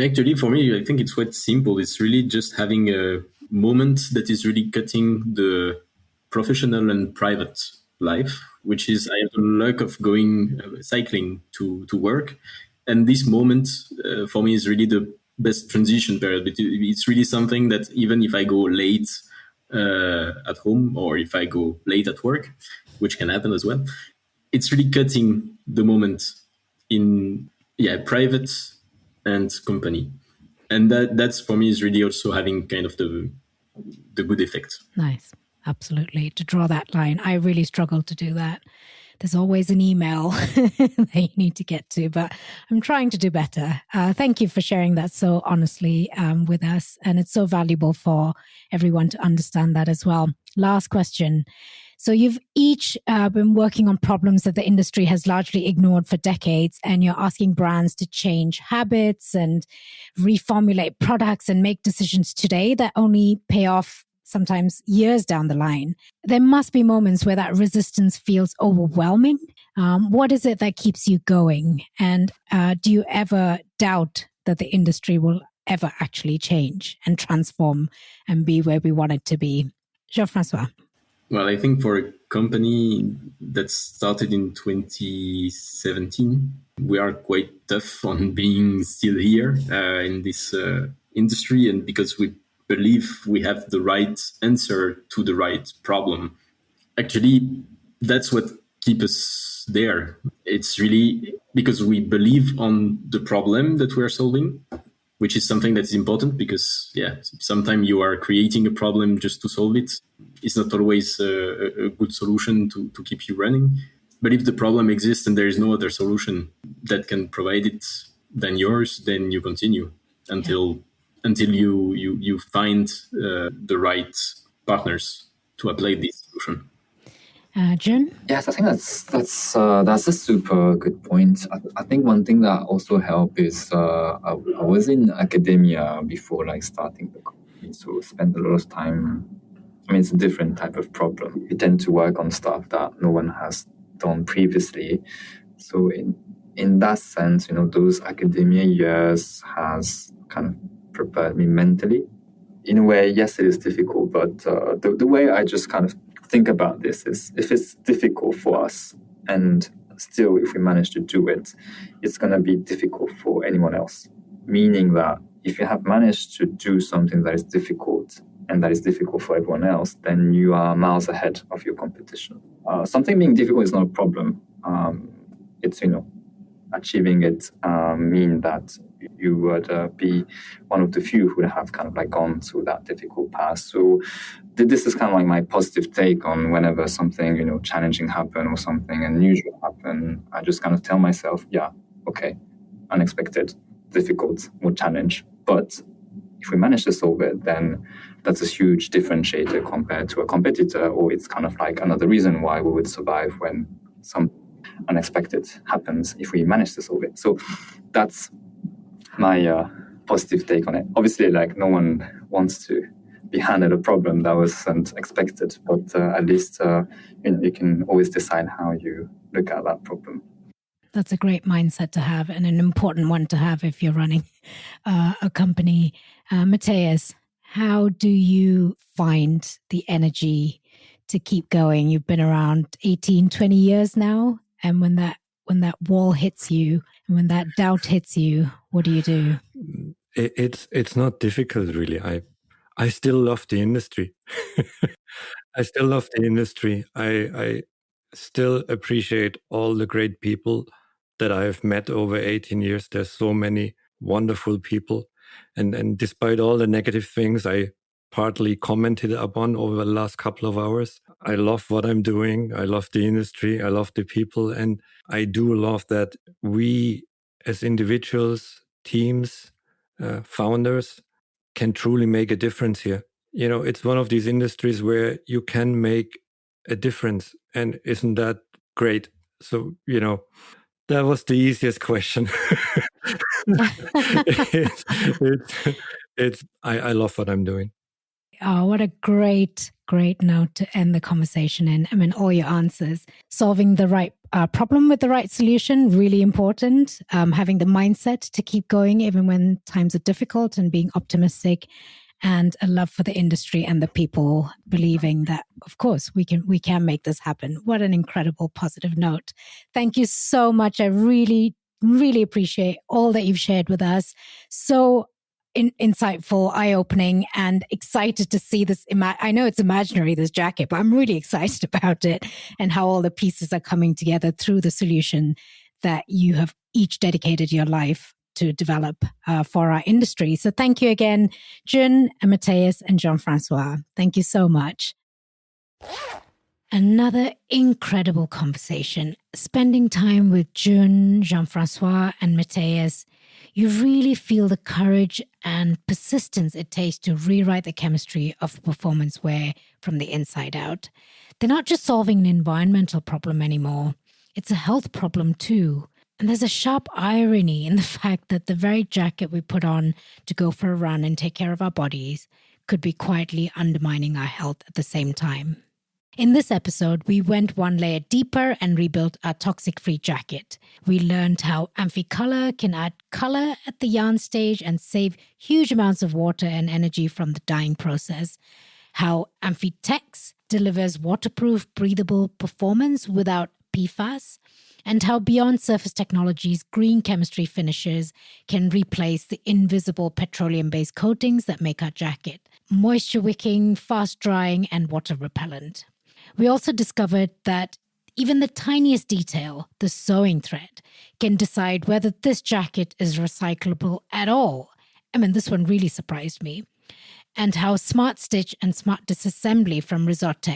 Actually, for me, I think it's quite simple. It's really just having a moment that is really cutting the professional and private life, which is I have the luck of going cycling to work. And this moment for me is really the best transition period. It's really something that even if I go late at home or if I go late at work, which can happen as well, it's really cutting the moment in private and company. And that's for me is really also having kind of the good effect. Nice. Absolutely. To draw that line. I really struggle to do that. There's always an email that you need to get to, but I'm trying to do better. Thank you for sharing that so honestly with us. And it's so valuable for everyone to understand that as well. Last question. So you've each been working on problems that the industry has largely ignored for decades, and you're asking brands to change habits and reformulate products and make decisions today that only pay off sometimes years down the line. There must be moments where that resistance feels overwhelming. What is it that keeps you going? And do you ever doubt that the industry will ever actually change and transform and be where we want it to be? Jean-Francois. Well, I think for a company that started in 2017, we are quite tough on being still here in this industry, and because we believe we have the right answer to the right problem. Actually, that's what keeps us there. It's really because we believe on the problem that we're solving, which is something that is important because, sometimes you are creating a problem just to solve it. It's not always a good solution to keep you running. But if the problem exists and there is no other solution that can provide it than yours, then you continue until you find the right partners to apply this solution. Jun? Yes, I think that's a super good point. I think one thing that also helped is I was in academia before starting the company, so spent a lot of time. I mean, it's a different type of problem. You tend to work on stuff that no one has done previously. So in that sense, those academia years has kind of prepared me mentally. In a way, yes, it is difficult, but the way I just kind of think about this is if it's difficult for us and still if we manage to do it, it's going to be difficult for anyone else. Meaning that if you have managed to do something that is difficult and that is difficult for everyone else, then you are miles ahead of your competition. Something being difficult is not a problem. It's, achieving it mean that you would be one of the few who would have kind of like gone through that difficult path. So this is kind of like my positive take on whenever something, challenging happen or something unusual happen. I just kind of tell myself, yeah, okay, unexpected, difficult, or challenge. But if we manage to solve it, then that's a huge differentiator compared to a competitor, or it's kind of like another reason why we would survive when some unexpected happens if we manage to solve it. So that's my positive take on it. Obviously, like no one wants to be handed a problem that wasn't expected, but at least you can always decide how you look at that problem. That's a great mindset to have and an important one to have if you're running a company. Matthias, how do you find the energy to keep going? You've been around 18, 20 years now. And when that wall hits you and when that doubt hits you, what do you do? It's not difficult, really. I still love the industry. I still love the industry. I still appreciate all the great people that I have met over 18 years. There's so many wonderful people. And despite all the negative things I partly commented upon over the last couple of hours, I love what I'm doing. I love the industry. I love the people. And I do love that we as individuals, teams, founders can truly make a difference here. It's one of these industries where you can make a difference. And isn't that great? So, that was the easiest question. I love what I'm doing. Oh, what a great note to end the conversation in. I mean, all your answers. Solving the right problem with the right solution, really important. Having the mindset to keep going even when times are difficult and being optimistic. And a love for the industry and the people, believing that, of course, we can make this happen. What an incredible positive note. Thank you so much. I really, really appreciate all that you've shared with us. So insightful, eye-opening, and excited to see this. I know it's imaginary, this jacket, but I'm really excited about it and how all the pieces are coming together through the solution that you have each dedicated your life to develop for our industry. So thank you again, Jun and Matthias and Jean-Francois. Thank you so much. Another incredible conversation. Spending time with Jun, Jean-Francois, and Matthias, you really feel the courage and persistence it takes to rewrite the chemistry of performance wear from the inside out. They're not just solving an environmental problem anymore. It's a health problem too. And there's a sharp irony in the fact that the very jacket we put on to go for a run and take care of our bodies could be quietly undermining our health at the same time. In this episode, we went one layer deeper and rebuilt our toxic-free jacket. We learned how Amphicolor can add color at the yarn stage and save huge amounts of water and energy from the dyeing process. How Amphitex delivers waterproof, breathable performance without PFAS. And how Beyond Surface Technologies' green chemistry finishes can replace the invisible petroleum-based coatings that make our jacket moisture-wicking, fast-drying, and water-repellent. We also discovered that even the tiniest detail, the sewing thread, can decide whether this jacket is recyclable at all. I mean, this one really surprised me. And how Smart Stitch and Smart Disassembly from Resort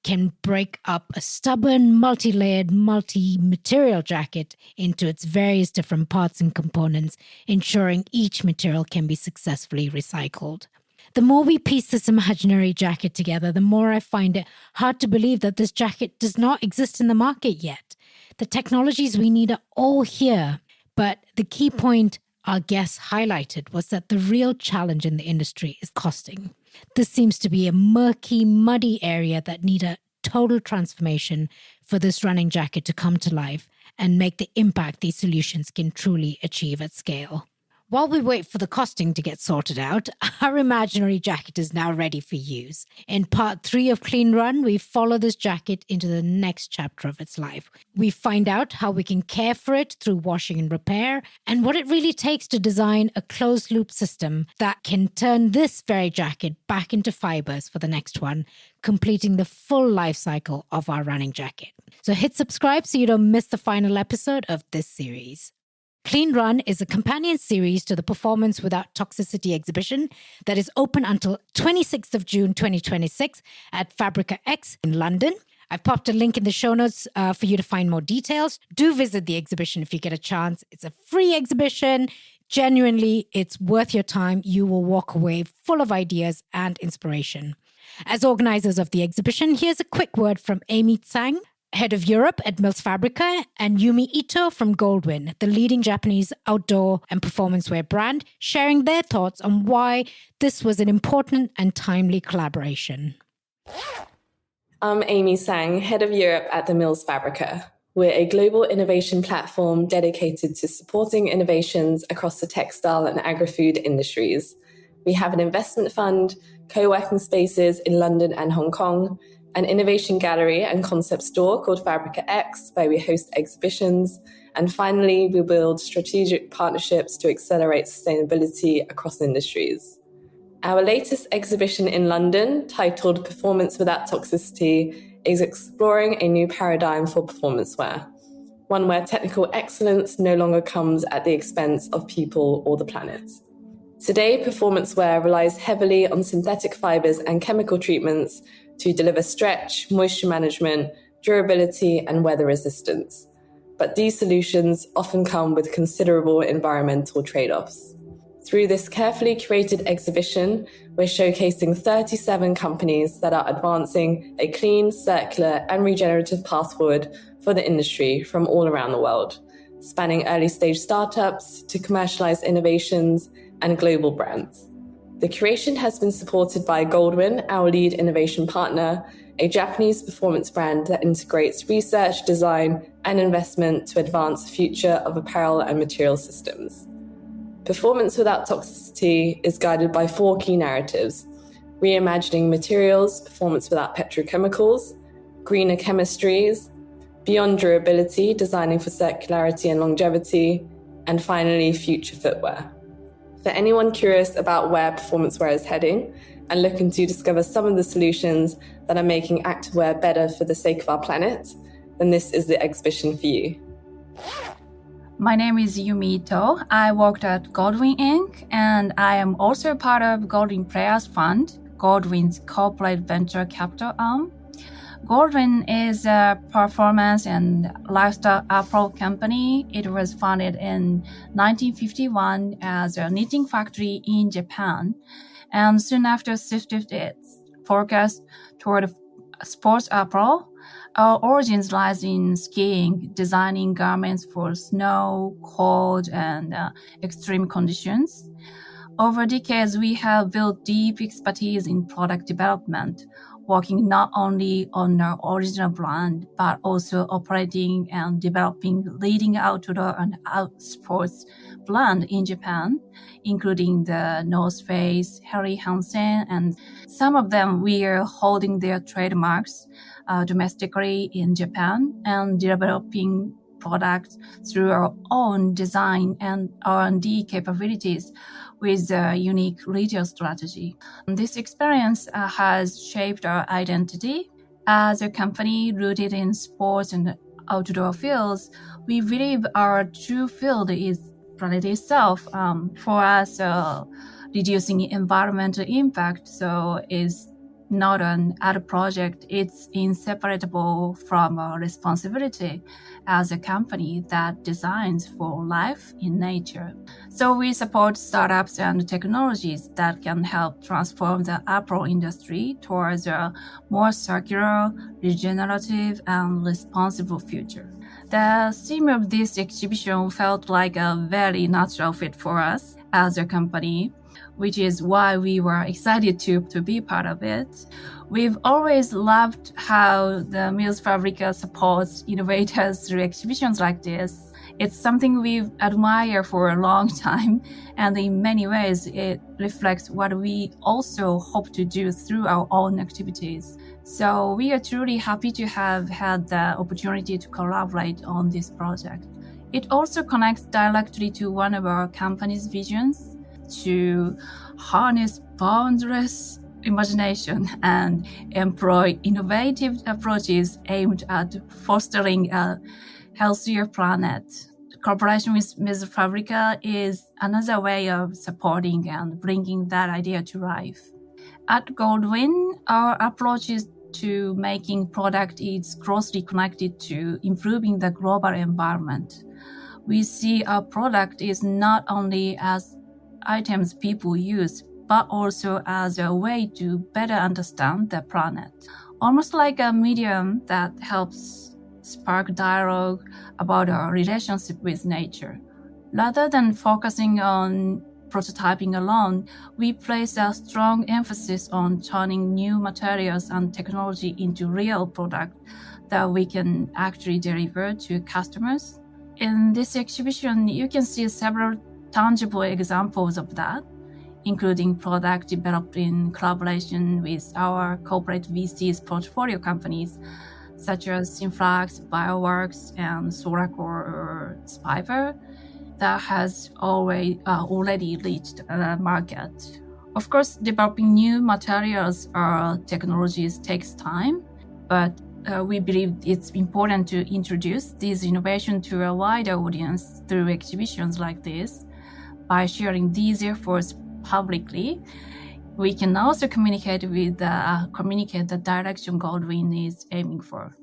can break up a stubborn, multi-layered, multi-material jacket into its various different parts and components, ensuring each material can be successfully recycled. The more we piece this imaginary jacket together, the more I find it hard to believe that this jacket does not exist in the market yet. The technologies we need are all here, but the key point our guests highlighted was that the real challenge in the industry is costing. This seems to be a murky, muddy area that need a total transformation for this running jacket to come to life and make the impact these solutions can truly achieve at scale. While we wait for the costing to get sorted out, our imaginary jacket is now ready for use. In part 3 of Clean Run, we follow this jacket into the next chapter of its life. We find out how we can care for it through washing and repair, and what it really takes to design a closed-loop system that can turn this very jacket back into fibres for the next one, completing the full life cycle of our running jacket. So hit subscribe so you don't miss the final episode of this series. Clean Run is a companion series to the Performance Without Toxicity exhibition that is open until 26th of June 2026 at Fabrica X in London. I've popped a link in the show notes for you to find more details. Do visit the exhibition if you get a chance. It's a free exhibition. Genuinely, it's worth your time. You will walk away full of ideas and inspiration. As organizers of the exhibition, here's a quick word from Amy Tsang, head of Europe at Mills Fabrica, and Yumi Ito from Goldwyn, the leading Japanese outdoor and performance wear brand, sharing their thoughts on why this was an important and timely collaboration. I'm Amy Tsang, head of Europe at the Mills Fabrica. We're a global innovation platform dedicated to supporting innovations across the textile and agri-food industries. We have an investment fund, co-working spaces in London and Hong Kong, an innovation gallery and concept store called Fabrica X, where we host exhibitions. And finally, we build strategic partnerships to accelerate sustainability across industries. Our latest exhibition in London, titled Performance Without Toxicity, is exploring a new paradigm for performance wear, one where technical excellence no longer comes at the expense of people or the planet. Today, performance wear relies heavily on synthetic fibres and chemical treatments to deliver stretch, moisture management, durability, and weather resistance. But these solutions often come with considerable environmental trade-offs. Through this carefully curated exhibition, we're showcasing 37 companies that are advancing a clean, circular, and regenerative path forward for the industry from all around the world, spanning early-stage startups to commercialized innovations and global brands. The curation has been supported by Goldwyn, our lead innovation partner, a Japanese performance brand that integrates research, design, and investment to advance the future of apparel and material systems. Performance Without Toxicity is guided by 4 key narratives: reimagining materials, performance without petrochemicals, greener chemistries, beyond durability, designing for circularity and longevity, and finally, future footwear. For anyone curious about where performance wear is heading and looking to discover some of the solutions that are making activewear better for the sake of our planet, then this is the exhibition for you. My name is Yumi Ito. I worked at Goldwyn Inc. and I am also part of Goldwyn Players Fund, Goldwyn's corporate venture capital arm. Goldwyn is a performance and lifestyle apparel company. It was founded in 1951 as a knitting factory in Japan, and soon after shifted its focus toward sports apparel. Our origins lies in skiing, designing garments for snow, cold, and extreme conditions. Over decades, we have built deep expertise in product development, working not only on our original brand, but also operating and developing leading outdoor and sports brand in Japan, including the North Face, Harry Hansen, and some of them we are holding their trademarks domestically in Japan and developing products through our own design and R&D capabilities with a unique retail strategy. This experience has shaped our identity. As a company rooted in sports and outdoor fields, we believe our true field is planet itself. For us, reducing environmental impact is not an art project. It's inseparable from our responsibility as a company that designs for life in nature. So we support startups and technologies that can help transform the apparel industry towards a more circular, regenerative, and responsible future. The theme of this exhibition felt like a very natural fit for us as a company, which is why we were excited to be part of it. We've always loved how the Mills Fabrica supports innovators through exhibitions like this. It's something we've admired for a long time, and in many ways it reflects what we also hope to do through our own activities. So we are truly happy to have had the opportunity to collaborate on this project. It also connects directly to one of our company's visions, to harness boundless imagination and employ innovative approaches aimed at fostering a healthier planet. cooperation with Mili Tharakan is another way of supporting and bringing that idea to life. At Goldwyn, our approach is to making product is closely connected to improving the global environment. We see our product is not only as items people use, but also as a way to better understand the planet. Almost like a medium that helps spark dialogue about our relationship with nature. Rather than focusing on prototyping alone, we place a strong emphasis on turning new materials and technology into real product that we can actually deliver to customers. In this exhibition, you can see several tangible examples of that, including product developed in collaboration with our corporate VCs portfolio companies, such as Synflux, Bioworks, and Soracor or Spiver, that has already reached the market. Of course, developing new materials or technologies takes time, but we believe it's important to introduce these innovations to a wider audience through exhibitions like this. By sharing these efforts publicly, we can also communicate the direction Goldwyn is aiming for.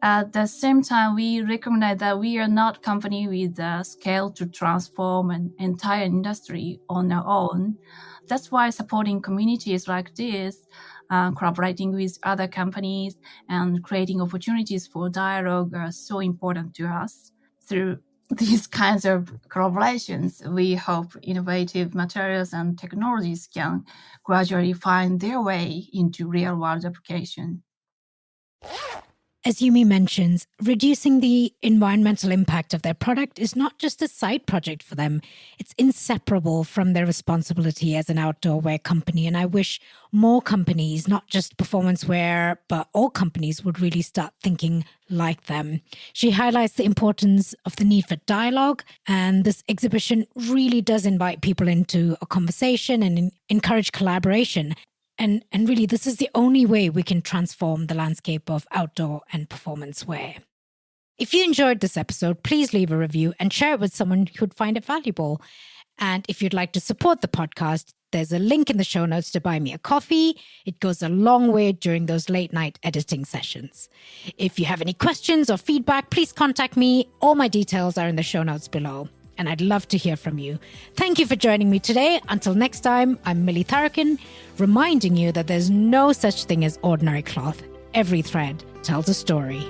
At the same time, we recognize that we are not a company with the scale to transform an entire industry on our own. That's why supporting communities like this, collaborating with other companies, and creating opportunities for dialogue are so important to us. Through these kinds of collaborations, we hope innovative materials and technologies can gradually find their way into real-world application. As Yumi mentions, reducing the environmental impact of their product is not just a side project for them. It's inseparable from their responsibility as an outdoor wear company. And I wish more companies, not just performance wear, but all companies would really start thinking like them. She highlights the importance of the need for dialogue. And this exhibition really does invite people into a conversation and encourage collaboration. And really, this is the only way we can transform the landscape of outdoor and performance wear. If you enjoyed this episode, please leave a review and share it with someone who'd find it valuable. And if you'd like to support the podcast, there's a link in the show notes to buy me a coffee. It goes a long way during those late night editing sessions. If you have any questions or feedback, please contact me. All my details are in the show notes below. And I'd love to hear from you. Thank you for joining me today. Until next time, I'm Mili Tharakan, reminding you that there's no such thing as ordinary cloth. Every thread tells a story.